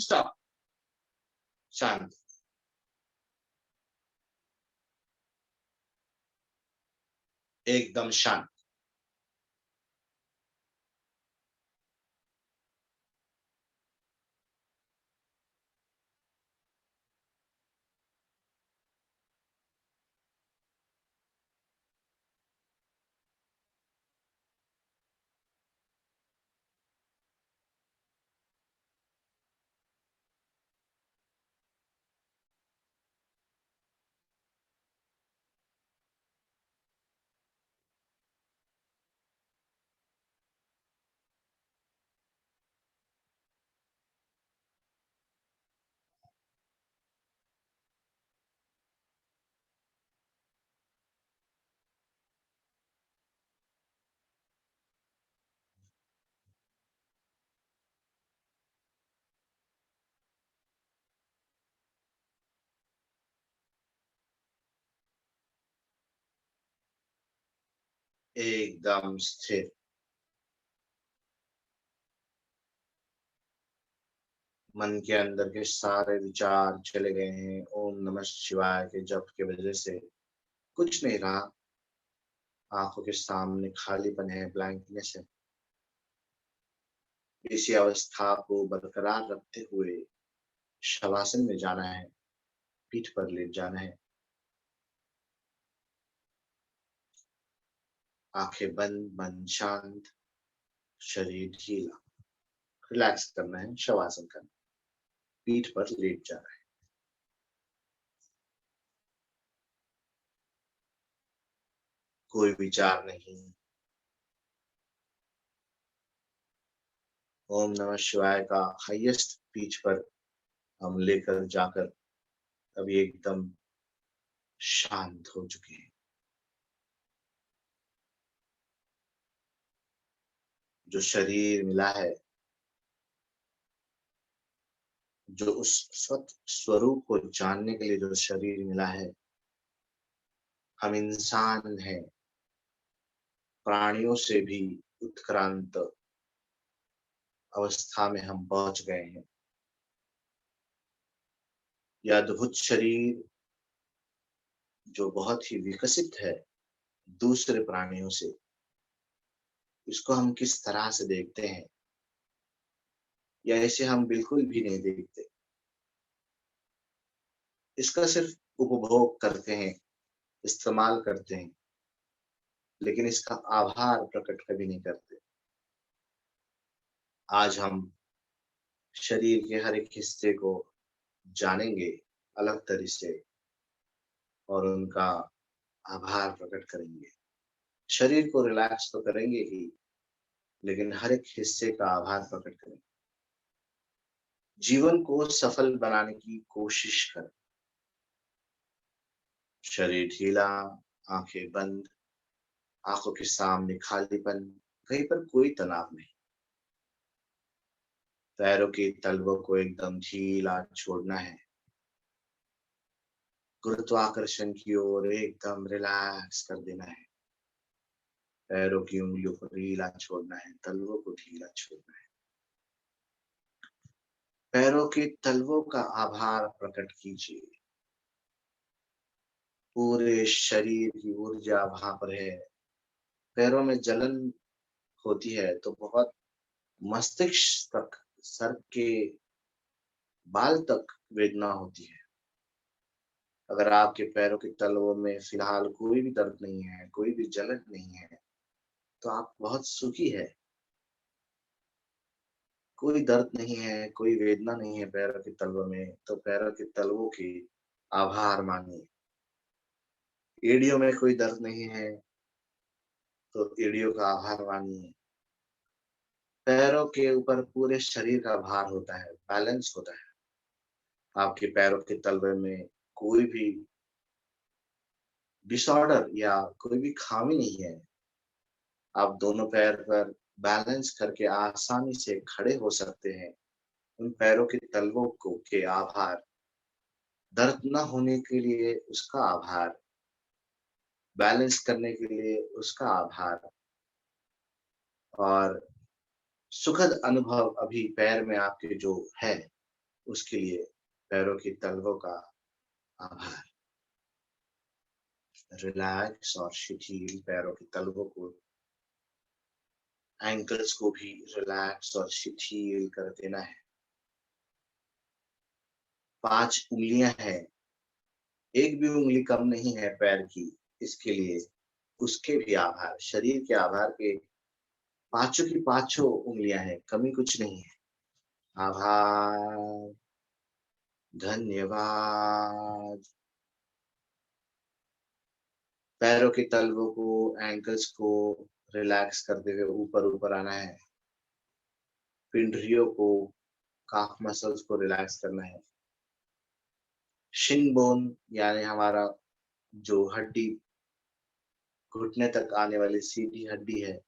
Stop. शांत, एकदम शांत। एकदम स्थिर। मन के अंदर के सारे विचार चले गए हैं। ओम नमः शिवाय के जप की वजह से कुछ नहीं रहा। आंखों के सामने खालीपन है, ब्लैंकनेस है। इसी अवस्था को बरकरार रखते हुए शवासन में जाना है, पीठ पर लेट जाना है, आंखें बंद, मन शांत, शरीर ढीला। रिलैक्स करना है, शवासन करना, पीठ पर लेट जाना है। कोई विचार नहीं। ओम नमः शिवाय का हाईएस्ट पीच पर हम लेकर जाकर अभी एकदम शांत हो चुके हैं। जो शरीर मिला है, जो उस स्वरूप को जानने के लिए जो शरीर मिला है, हम इंसान हैं। प्राणियों से भी उत्क्रांत अवस्था में हम पहुंच गए हैं। यह अद्भुत शरीर जो बहुत ही विकसित है दूसरे प्राणियों से, इसको हम किस तरह से देखते हैं या इसे हम बिल्कुल भी नहीं देखते। इसका सिर्फ उपभोग करते हैं, इस्तेमाल करते हैं, लेकिन इसका आभार प्रकट कभी नहीं करते। आज हम शरीर के हर एक हिस्से को जानेंगे अलग तरीके से और उनका आभार प्रकट करेंगे। शरीर को रिलैक्स तो करेंगे ही, लेकिन हर एक हिस्से का आभार प्रकट करेंगे। जीवन को सफल बनाने की कोशिश करें। शरीर ढीला, आंखें बंद, आंखों के सामने खालीपन, कहीं पर कोई तनाव नहीं। पैरों के तलवों को एकदम ढीला छोड़ना है। गुरुत्वाकर्षण की ओर एकदम रिलैक्स कर देना है। पैरों की उंगलियों को ढीला छोड़ना है, तलवों को ढीला छोड़ना है। पैरों के तलवों का आभार प्रकट कीजिए। पूरे शरीर की ऊर्जा वहां पर है। पैरों में जलन होती है तो बहुत मस्तिष्क तक, सर के बाल तक वेदना होती है। अगर आपके पैरों के तलवों में फिलहाल कोई भी दर्द नहीं है, कोई भी जलन नहीं है, तो आप बहुत सुखी है। कोई दर्द नहीं है, कोई वेदना नहीं है पैरों के तलवों में, तो पैरों के तलवों की आभार मानिए। एड़ियों में कोई दर्द नहीं है, तो एड़ियों का आभार मानिए। पैरों के ऊपर पूरे शरीर का भार होता है, बैलेंस होता है। आपके पैरों के तलवे में कोई भी डिसऑर्डर या कोई भी खामी नहीं है। आप दोनों पैर पर बैलेंस करके आसानी से खड़े हो सकते हैं। उन पैरों के तलवों को के आभार, दर्द न होने के लिए उसका आभार, बैलेंस करने के लिए उसका आभार और सुखद अनुभव अभी पैर में आपके जो है, उसके लिए पैरों की तलवों का आभार। रिलैक्स और शिथिल पैरों की तलवों को, एंकल्स को भी रिलैक्स और शिथिल कर देना है। 5 उँगलियां हैं, एक भी उँगली कम नहीं है पैर की, इसके लिए उसके भी आभार, शरीर के आभार के पाँचों की पाँचों उँगलियां हैं, कमी कुछ नहीं है। आभार, धन्यवाद। पैरों के तलवों को, एंकल्स को रिलैक्स करते हुए ऊपर-ऊपर आना है। पिंडलियों को, काफ मसल्स को रिलैक्स करना है। शिन बोन यानी हमारा जो हड्डी, घुटने तक आने वाली सीधी हड्डी है,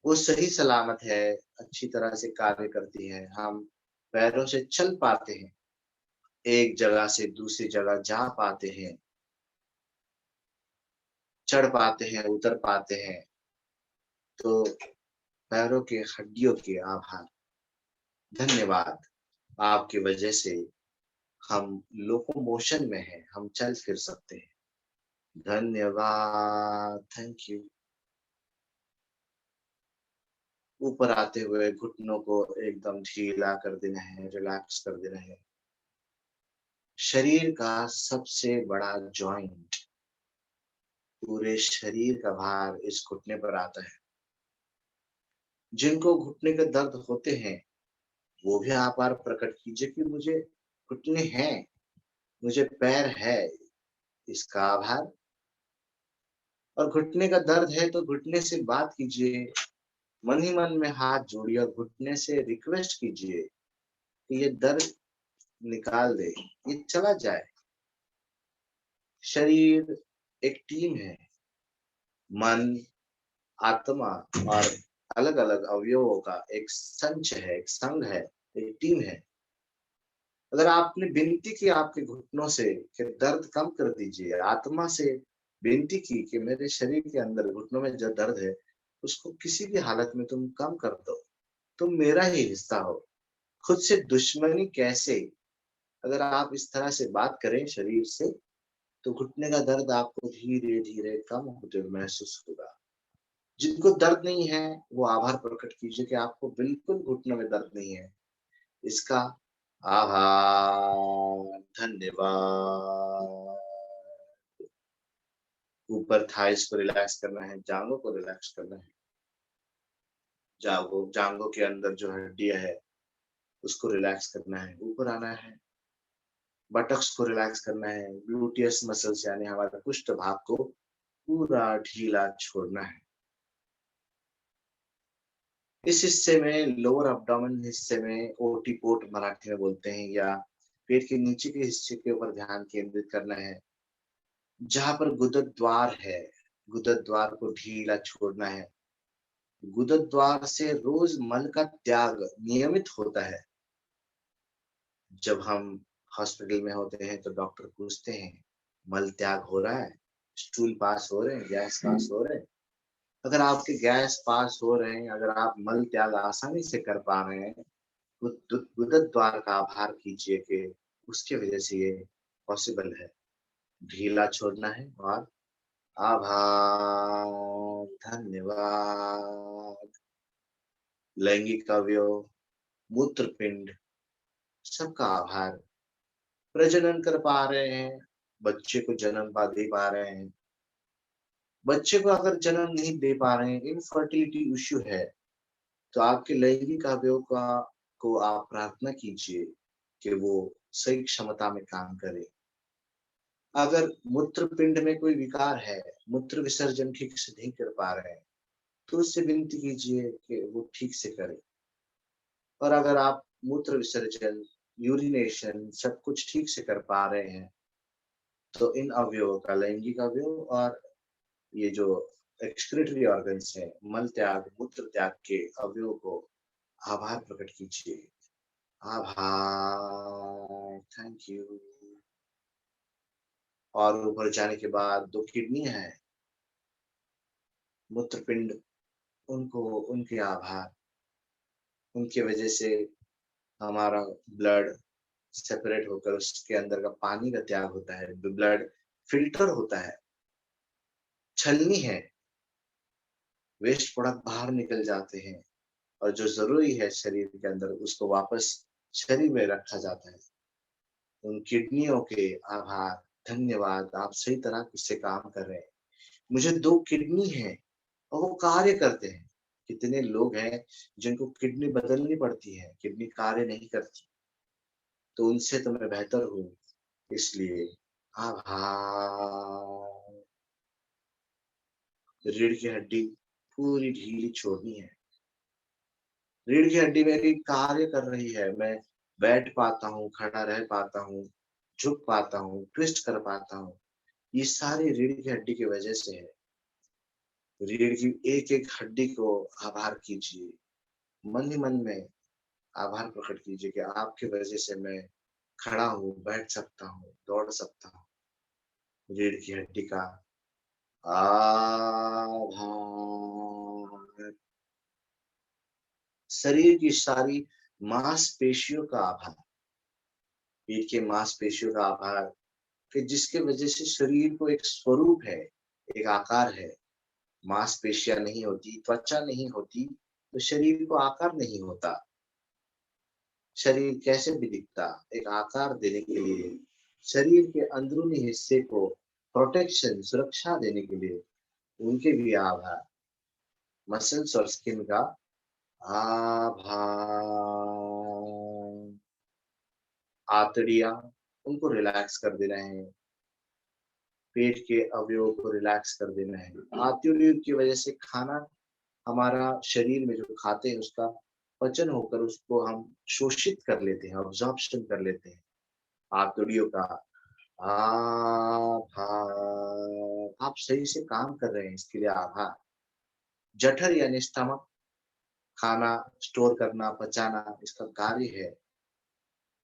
वो सही सलामत है, अच्छी तरह से कार्य करती है। हम पैरों से चल पाते हैं, एक जगह से दूसरी जगह जा पाते हैं, चढ़ पाते हैं, उतर पाते हैं। तो पैरों के हड्डियों के आभार, धन्यवाद। आपकी वजह से हम लोकोमोशन में हैं, हम चल फिर सकते हैं। धन्यवाद, थैंक यू। ऊपर आते हुए घुटनों को एकदम ढीला कर देना है, रिलैक्स कर देना है। शरीर का सबसे बड़ा जॉइंट, पूरे शरीर का भार इस घुटने पर आता है। जिनको घुटने के दर्द होते हैं, वो भी आभार प्रकट कीजिए कि मुझे घुटने हैं, मुझे पैर है, इसका आभार। और घुटने का दर्द है तो घुटने से बात कीजिए, मन ही मन में हाथ जोड़िए और घुटने से रिक्वेस्ट कीजिए कि ये दर्द निकाल दे, ये चला जाए। शरीर एक टीम है, मन, आत्मा और अलग-अलग अवयवों का एक संच है, एक संघ है, एक टीम है। अगर आपने विनती की आपके घुटनों से कि दर्द कम कर दीजिए, आत्मा से विनती की कि मेरे शरीर के अंदर घुटनों में जो दर्द है, उसको किसी भी हालत में तुम कम कर दो, तुम मेरा ही हिस्सा हो। खुद से दुश्मनी कैसे? अगर आप इस तरह से बात करें शरीर से, तो घुटने का दर्द आपको धीरे-धीरे कम होते हुए महसूस होगा। जिनको दर्द नहीं है, वो आभार प्रकट कीजिए कि आपको बिल्कुल घुटनों में दर्द नहीं है। इसका आभार, धन्यवाद। ऊपर थाइस को रिलैक्स करना है, जांघों को रिलैक्स करना है। जांघों जांघों के अंदर जो हड्डियाँ है, उसको रिलैक्स करना है, ऊपर आना है। बटक्स को रिलैक्स करना है, ग्लूटियस मसल्स यानी हमारे पृष्ठ भाग को पूरा ढीला छोड़ना है। इस हिस्से में लोअर एब्डोमेन हिस्से में ओटीपोट मराठी में बोलते हैं या पेट के नीचे के हिस्से के ऊपर ध्यान केंद्रित करना है। जहाँ पर गुदत द्वार है, गुदत द्वार को ढीला छोड़ना है। गुदत द्वार से रोज मल का त्याग नियमित होता है। जब हम हॉस्पिटल में होते हैं तो डॉक्टर पूछते हैं, मल त्याग हो रहा है? स्टूल पास हो रहे हैं? गैस पास हो रहे हैं? अगर आपके गैस पास हो रहे हैं, अगर आप मल त्याग आसानी से कर पा रहे हैं, गुदत द्वार का आभार कीजिए कि उसकी वजह से ये पॉसिबल है। ढीला छोड़ना है और आभार, धन्यवाद। लैंगिक अवयव, मूत्रपिंड, सबका आभार। प्रजनन कर पा रहे हैं, बच्चे को जन्म दे पा रहे हैं। बच्चे को अगर जन्म नहीं दे पा रहे हैं, इनफर्टिलिटी इश्यू है, तो आपके लैंगिक अवयव का को आप प्रार्थना कीजिए कि वो सही क्षमता में काम करे। अगर मूत्रपिंड में कोई विकार है, मूत्र विसर्जन ठीक से नहीं कर पा रहे हैं, तो उससे विनती कीजिए कि वो ठीक से करे। और अगर आप मूत्र विसर्जन, यूरिनेशन सब कुछ ठीक से कर पा रहे हैं, तो इन अवयवों का लैंगिक अवयव और ये जो एक्सक्रीटरी ऑर्गन्स है, मल त्याग, मूत्र त्याग के अवयवों को आभार प्रकट कीजिए। आभार, थैंक यू। और ऊपर जाने के बाद 2 किडनी है, मूत्रपिंड, उनको उनके आभार, उनकी वजह से हमारा ब्लड सेपरेट होकर उसके अंदर का पानी का त्याग होता है, ब्लड फिल्टर होता है। छलनी है, वेस्ट प्रोडक्ट बाहर निकल जाते हैं और जो ज़रूरी है शरीर के अंदर उसको वापस शरीर में रखा जाता है। उन किडनियों के आभार, धन्यवाद, आप सही तरह से काम कर रहे हैं। मुझे 2 किडनी हैं और वो कार्य करते हैं। कितने लोग हैं जिनको किडनी बदलनी पड़ती है, किडनी कार्य नहीं करती, तो उनसे तो मैं बेहतर हूँ, इसलिए आभार। रीढ़ की हड्डी पूरी ढीली छोड़नी है। रीढ़ की हड्डी मेरी कार्य कर रही है, मैं बैठ पाता हूँ, खड़ा रह पाता हूँ, झुक पाता हूँ, ट्विस्ट कर पाता हूँ। ये सारी रीढ़ की हड्डी की वजह से है। रीढ़ की एक-एक हड्डी को आभार कीजिए। मन ही मन में आभार प्रकट कीजिए कि आपकी वजह से मैं खड़ा हूँ, बैठ सकता हूँ, दौड़ सकता हूँ। रीढ़ की हड्डी का आभार। शरीर की सारी मांसपेशियों का आभार। पीठ के मांसपेशियों का आभार कि जिसके वजह से शरीर को एक स्वरूप है, एक आकार है। मांसपेशियाँ नहीं होती, त्वचा नहीं होती, तो शरीर को आकार नहीं होता। शरीर कैसे भी दिखता, एक आकार देने के लिए, शरीर के अंदरूनी हिस्से को प्रोटेक्शन, सुरक्षा देने के लिए उनके भी आभार। मसल्स और स्किन का आभार। आंतड़ियाँ, उनको रिलैक्स कर देना है। पेट के अवयवों को रिलैक्स कर देना है। आंतड़ियों की वजह से खाना हमारा शरीर में जो खाते हैं उसका पचन होकर उसको हम शोषित कर लेते हैं, अब्जॉर्प्शन कर लेते हैं। आंतड़ियों का आभार। आप सही से काम कर रहे हैं, इसके लिए आभार। जठर यानी स्टमक, खाना स्टोर करना, पचाना, इसका कार्य है,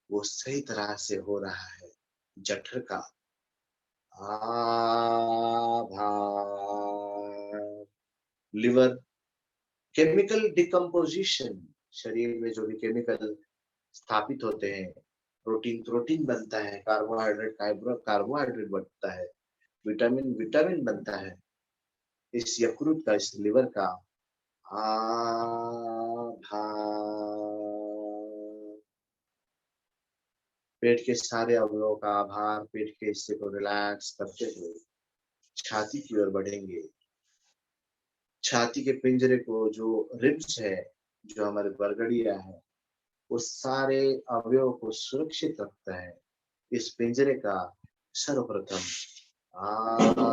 वो सही तरह से हो रहा है। जठर का आभार। लिवर, केमिकल डिकम्पोजिशन, शरीर में जो भी केमिकल स्थापित होते हैं, प्रोटीन प्रोटीन बनता है, कार्बोहाइड्रेट कार्बोहाइड्रेट बनता है, विटामिन विटामिन बनता है। इस यकृत का, इस लिवर का आभार। पेट के सारे अवयवों का आभार। पेट के हिस्से को रिलैक्स करते हुए छाती की ओर बढ़ेंगे। छाती के पिंजरे को, जो रिब्स है, जो हमारे बरगड़िया है, वो सारे अवयवों को सुरक्षित रखता है। इस पिंजरे का सर्वप्रथम आभार।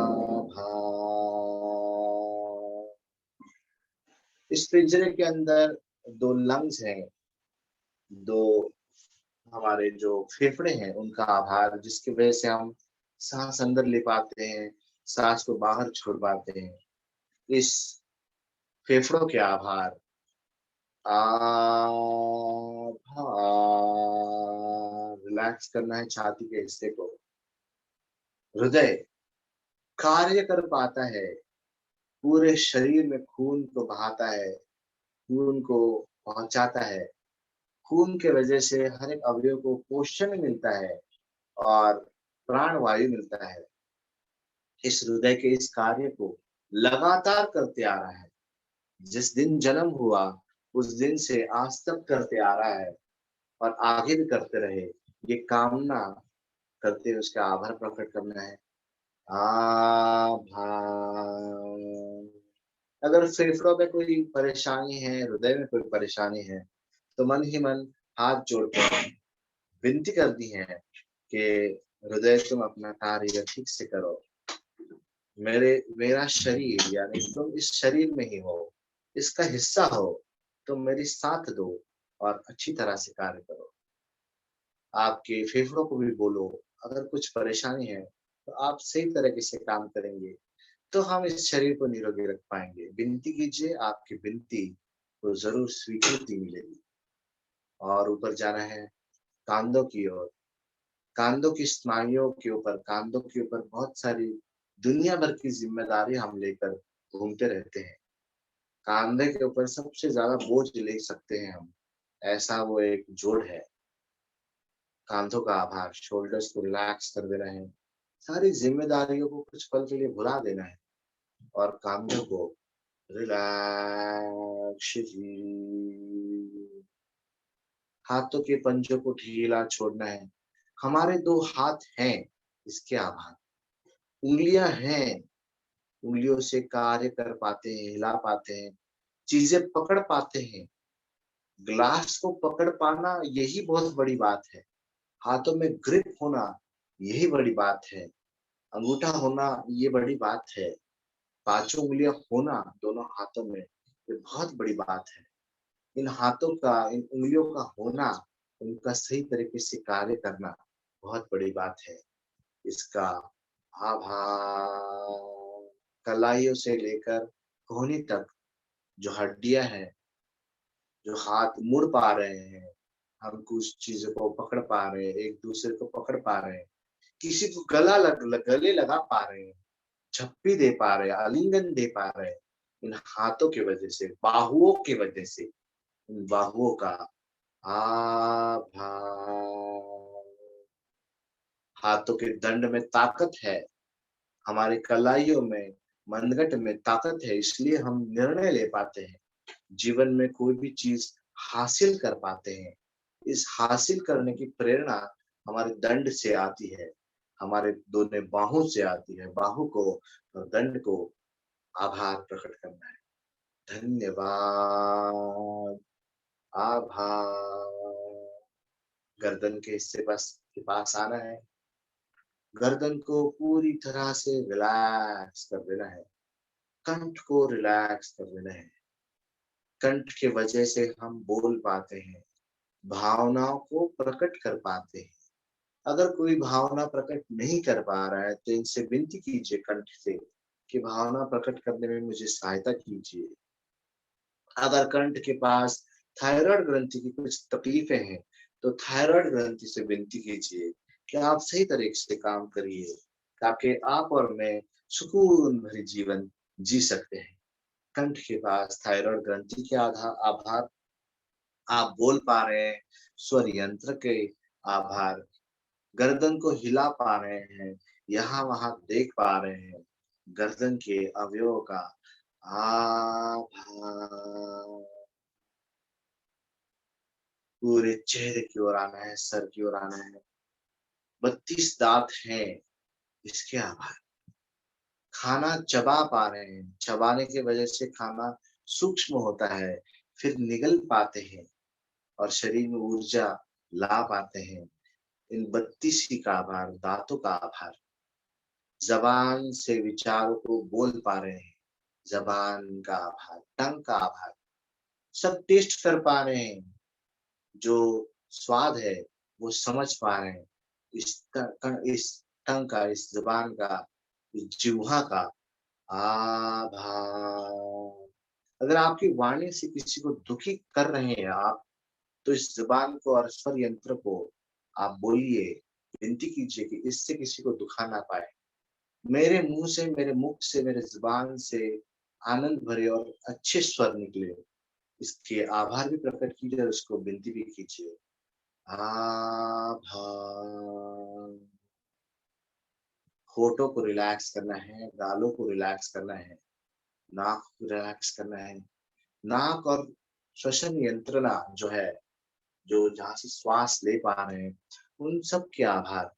इस पिंजरे के अंदर 2 लंग्स हैं, 2 हमारे जो फेफड़े हैं उनका आभार, जिसकी वजह से हम सांस अंदर ले पाते हैं, सांस को बाहर छोड़ पाते हैं। इस फेफड़ों के आभार। आभार। रिलैक्स करना है छाती के हिस्से को। हृदय कार्य कर पाता है, पूरे शरीर में खून को बहाता है, खून को पहुंचाता है। खून के वजह से हर एक अवयव को पोषण मिलता है और प्राण वायु मिलता है। इस हृदय के इस कार्य को लगातार करते आ रहा है। जिस दिन जन्म हुआ उस दिन से आज तक करते आ रहा है और आगे भी करते रहे। ये कामना करते हुए उसका आभार प्रकट करना है। आभार। अगर फेफड़ों में कोई परेशानी है, हृदय में कोई परेशानी है, तो मन ही मन हाथ जोड़कर विनती कर दी है कि हृदय तुम अपना कार्य ठीक से करो। मेरा शरीर यानी तुम इस शरीर में ही हो, इसका हिस्सा हो, तुम मेरी साथ दो और अच्छी तरह से कार्य करो। आपके फेफड़ों को भी बोलो, अगर कुछ परेशानी है तो आप सही तरीके से काम करेंगे, तो हम इस शरीर को निरोगी रख पाएँगे। विनती कीजिए, आपकी विनती को ज़रूर स्वीकृति मिलेगी। और ऊपर जाना है काँधों की ओर। काँधों की स्नायुओं के ऊपर, काँधों के ऊपर बहुत सारी दुनिया भर की ज़िम्मेदारी हम लेकर घूमते रहते हैं। काँधे के ऊपर सबसे ज़्यादा बोझ ले सकते हैं हम, ऐसा वो एक जोड़ है। काँधों का आभार, शोल्डर्स को रिलैक्स कर देना है। सारी ज़िम्मेदारियों को कुछ पल के लिए भुला देना है और काँधों को रिलैक्स हाथों के पंजों को ढीला छोड़ना है। हमारे 2 हाथ हैं, इसके आभार। उँगलियाँ हैं, उँगलियों से कार्य कर पाते हैं, हिला पाते हैं, चीज़ें पकड़ पाते हैं। ग्लास को पकड़ पाना यही बहुत बड़ी बात है। हाथों में ग्रिप होना यही बड़ी बात है। अंगूठा होना ये बड़ी बात है। पाँचों उँगलियाँ होना दोनों हाथों में ये बहुत बड़ी बात है। इन हाथों का, इन उँगलियों का होना, उनका सही तरीके से कार्य करना बहुत बड़ी बात है। इसका आभार कलाइयों से लेकर कोहनी तक जो हड्डियाँ हैं, जो हाथ मुड़ पा रहे हैं, हम कुछ चीज़ों को पकड़ पा रहे हैं, एक-दूसरे को पकड़ पा रहे हैं, किसी को गले लगा पा रहे हैं, झप्पी दे पा रहे हैं, आलिंगन दे पा रहे हैं, इन हाथों की वजह से, बाहुओं की वजह से, इन बाहुओं का आभार। हाथों के दंड में ताकत है, हमारी कलाइयों में, मनगट में ताकत है, इसलिए हम निर्णय ले पाते हैं। जीवन में कोई भी चीज़ हासिल कर पाते हैं। इस हासिल करने की प्रेरणा हमारे दंड से आती है, हमारे दोनों बाहों से आती है। बाहु को और दंड को आभार प्रकट करना है। धन्यवाद, आभार। गर्दन के हिस्से के पास आना है। गर्दन को पूरी तरह से रिलैक्स कर देना है। कंठ को रिलैक्स कर देना है। कंठ की वजह से हम बोल पाते हैं, भावनाओं को प्रकट कर पाते हैं। अगर कोई भावना प्रकट नहीं कर पा रहा है, तो इनसे विनती कीजिए कंठ से कि भावना प्रकट करने में मुझे सहायता कीजिए। अगर कंठ के पास थायराइड ग्रंथि की कुछ तकलीफें हैं, तो थायराइड ग्रंथि से विनती कीजिए कि आप सही तरीके से काम करिए, ताकि आप और मैं सुकून भरी जीवन जी सकते हैं। कंठ के पास थायराइड ग्रंथि के आभार, आप बोल पा रहे हैं, स्वर यंत्र के आभार, गर्दन को हिला पा रहे हैं, यहाँ-वहाँ देख पा रहे हैं, गर्दन के अवयवों का आभार। पूरे चेहरे की ओर आना है, सर की ओर आना है। 32 दाँत हैं, इसके आभार। खाना चबा पा रहे हैं, चबाने की वजह से खाना सूक्ष्म होता है, फिर निगल पाते हैं और शरीर में ऊर्जा ला पाते हैं। इन 32 ही का आभार, दाँतों का आभार। ज़बान से विचारों को बोल पा रहे हैं, ज़बान का आभार, टंग का आभार। सब टेस्ट कर पा रहे हैं, जो स्वाद है, वो समझ पा रहे हैं। इस टंग का, इस ज़ुबान का, इस जिह्वा का आभार। अगर आपकी वाणी से किसी को दुखी कर रहे हैं आप, तो इस ज़ुबान को और स्वर यंत्र को आप बोलिए, विनती कीजिए कि इससे किसी को दुखा ना पाए। मेरे मुँह से, मेरे मुख से, मेरे ज़ुबान से आनंद भरे और अच्छे स्वर निकले। इसके आभार भी प्रकट कीजिए और उसको विनती भी कीजिए। आभार। होठों को रिलैक्स करना है, गालों को रिलैक्स करना है, नाक को रिलैक्स करना है। नाक और श्वसन यंत्रणा जो है, जो जहाँ से श्वास ले पा रहे हैं, उन सब के आभार।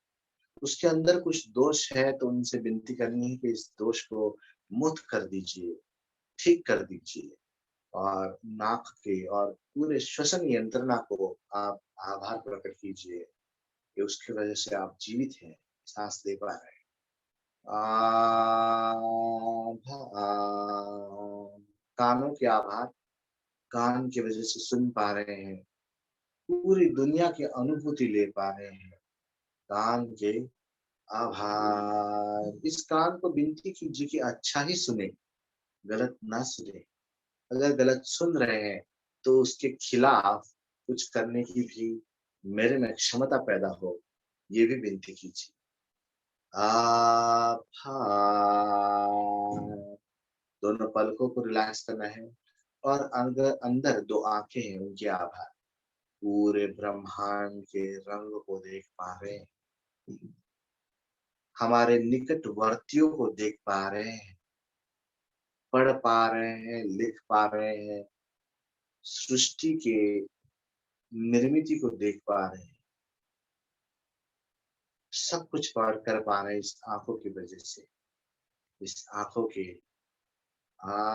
उसके अंदर कुछ दोष है, तो उनसे विनती करनी है कि इस दोष को मुक्त कर दीजिए, ठीक कर दीजिए। और नाक के और पूरे श्वसन यंत्रणा को आप आभार प्रकट कीजिए कि उसकी वजह से आप जीवित हैं, साँस ले पा रहे हैं। आभार। कानों के आभार, कान की वजह से सुन पा रहे हैं, पूरी दुनिया की अनुभूति ले पा रहे हैं। कान के आभार। इस कान को विनती कीजिए कि अच्छा ही सुने, गलत ना सुने। अगर गलत सुन रहे हैं तो उसके खिलाफ कुछ करने की भी मेरे में क्षमता पैदा हो, ये भी विनती कीजिए। आभार। दोनों पलकों को रिलैक्स करना है और अंदर अंदर दो आंखें हैं, उनकी आभार। पूरे ब्रह्मांड के रंग को देख पा रहे हैं, हमारे निकटवर्तियों को देख पा रहे हैं, पढ़ पा रहे हैं, लिख पा रहे हैं, सृष्टि के निर्मिति को देख पा रहे हैं। सब कुछ पढ़ कर पा रहे हैं इस आंखों की वजह से, इस आंखों के आभार।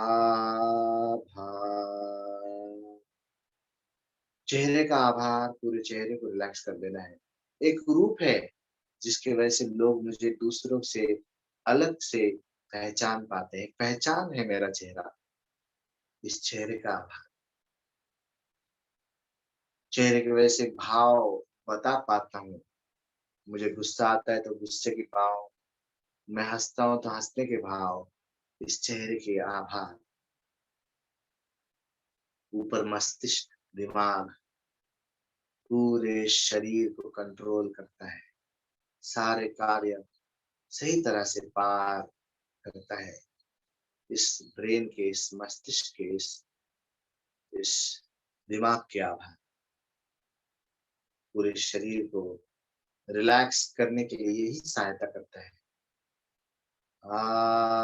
चेहरे का आभार, पूरे चेहरे को रिलैक्स कर देना है। एक रूप है जिसकी वजह से लोग मुझे दूसरों से अलग से पहचान पाते हैं। पहचान है मेरा चेहरा, इस चेहरे का आभार। चेहरे की वजह से भाव बता पाता हूँ। मुझे गुस्सा आता है तो गुस्से के भाव, मैं हँसता हूँ तो हँसने के भाव, इस चेहरे के आभार। ऊपर मस्तिष्क, दिमाग पूरे शरीर को कंट्रोल करता है। सारे कार्य सही तरह से पार करता है। इस ब्रेन के, इस मस्तिष्क के, इस दिमाग के आभार। पूरे शरीर को रिलैक्स करने के लिए यही सहायता करता है। आभार।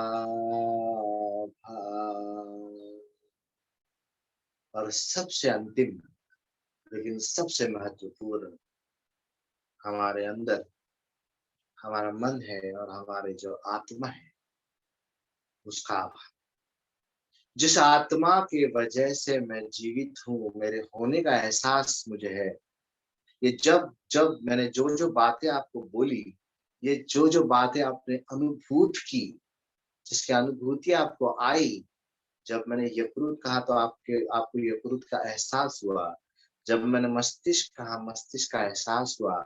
और सबसे अंतिम लेकिन सबसे महत्वपूर्ण, हमारे अंदर हमारा मन है और हमारे जो आत्मा है, उसका आभार। जिस आत्मा की वजह से मैं जीवित हूँ, मेरे होने का एहसास मुझे है। ये जब जब मैंने जो जो बातें आपको बोली, ये जो जो बातें आपने अनुभूत की, जिसकी अनुभूति आपको आई, जब मैंने यकृत कहा तो आपको यकृत का एहसास हुआ। जब मैंने मस्तिष्क कहा, मस्तिष्क का एहसास हुआ।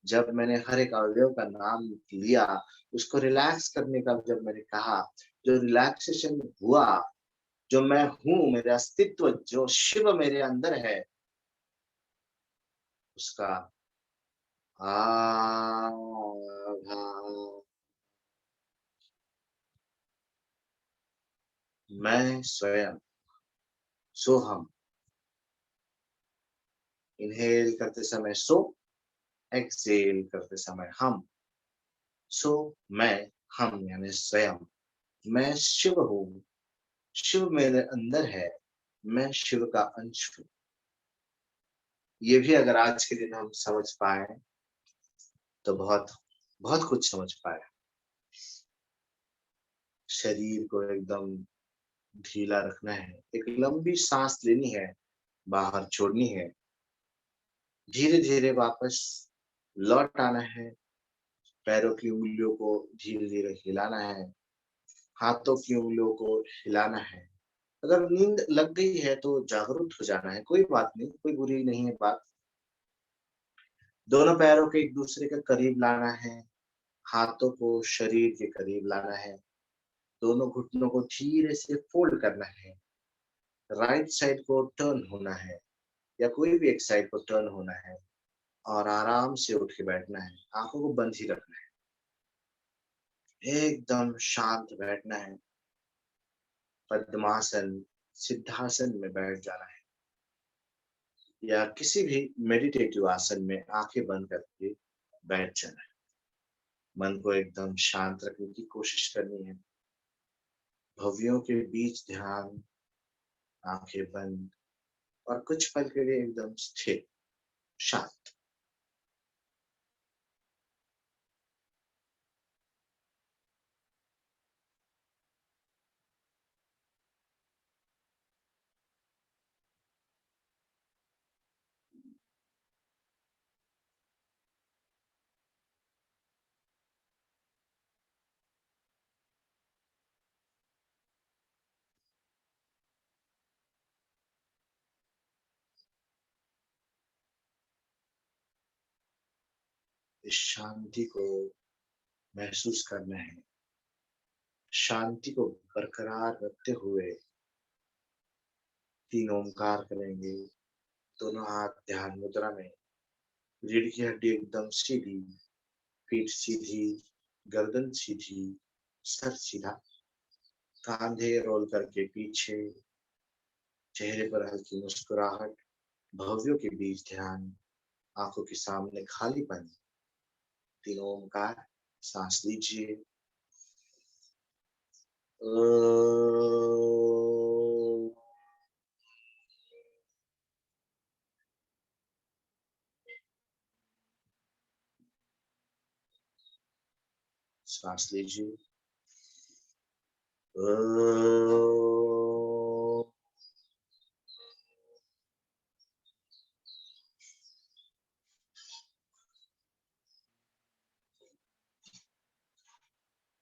जब मैंने हर एक अवयव का नाम लिया, उसको रिलैक्स करने का जब मैंने कहा, जो रिलैक्सेशन हुआ, जो मैं हूँ, मेरा अस्तित्व, जो शिव मेरे अंदर है, उसका आभार। मैं स्वयं, सोहम। इनहेल करते समय सो, एक्सहेल करते समय हम। सो मैं, हम यानी स्वयं। मैं शिव हूँ, शिव मेरे अंदर है, मैं शिव का अंश हूँ। ये भी अगर आज के दिन हम समझ पाए तो बहुत बहुत कुछ समझ पाए। शरीर को एकदम ढीला रखना है, एक लंबी सांस लेनी है, बाहर छोड़नी है, धीरे धीरे वापस लौट आना है। पैरों की उंगलियों को धीरे धीरे हिलाना है, हाथों की उंगलियों को हिलाना है। अगर नींद लग गई है तो जागरूक हो जाना है, कोई बात नहीं, कोई बुरी नहीं है बात। दोनों पैरों को एक दूसरे के करीब लाना है, हाथों को शरीर के करीब लाना है, दोनों घुटनों को धीरे से फोल्ड करना है, राइट साइड को टर्न होना है या कोई भी एक साइड को टर्न होना है और आराम से उठ के बैठना है। आंखों को बंद ही रखना है, एकदम शांत बैठना है। पद्मासन, सिद्धासन में बैठ जाना है या किसी भी मेडिटेटिव आसन में आंखें बंद करके बैठ जाना है। मन को एकदम शांत रखने की कोशिश करनी है। भव्यों के बीच ध्यान, आंखें बंद और कुछ पल के लिए एकदम स्थिर, शांत। इस शांति को महसूस करना है। शांति को बरकरार रखते हुए 3 ओमकार करेंगे। दोनों हाथ ध्यान मुद्रा में, रीढ़ की हड्डी एकदम सीधी, पीठ सीधी, गर्दन सीधी, सर सीधा, कांधे रोल करके पीछे, चेहरे पर हल्की मुस्कुराहट, भव्यों के बीच ध्यान, आंखों के सामने खालीपन। 3 ओमकार, सांस लीजिए। सांस लीजिए।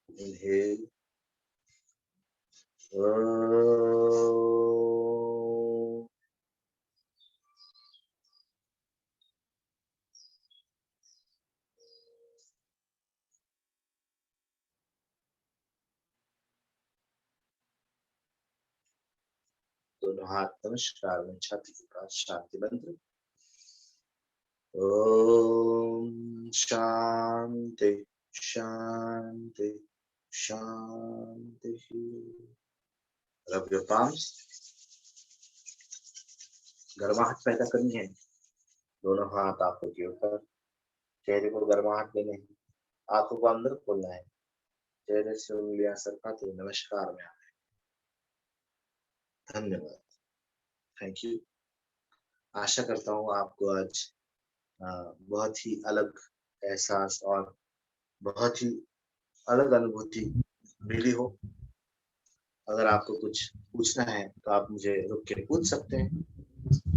Inhale. दोनों हाथ नमस्कार में छाती के पास, शांति मंत्र। ओम शांति शांति शांति। Rub your palms. गर्माहट पैदा करनी है। दोनों हाथ आंखों के ऊपर, चेहरे को गर्माहट देने है, आंखों को अंदर खोलना है, चेहरे से उंगलियां सरकाते हुए नमस्कार में आना है। धन्यवाद। Thank you. आशा करता हूँ आपको आज बहुत ही अलग एहसास और बहुत ही अलग अनुभूति मिली हो। अगर आपको कुछ पूछना है तो आप मुझे रुक के पूछ सकते हैं।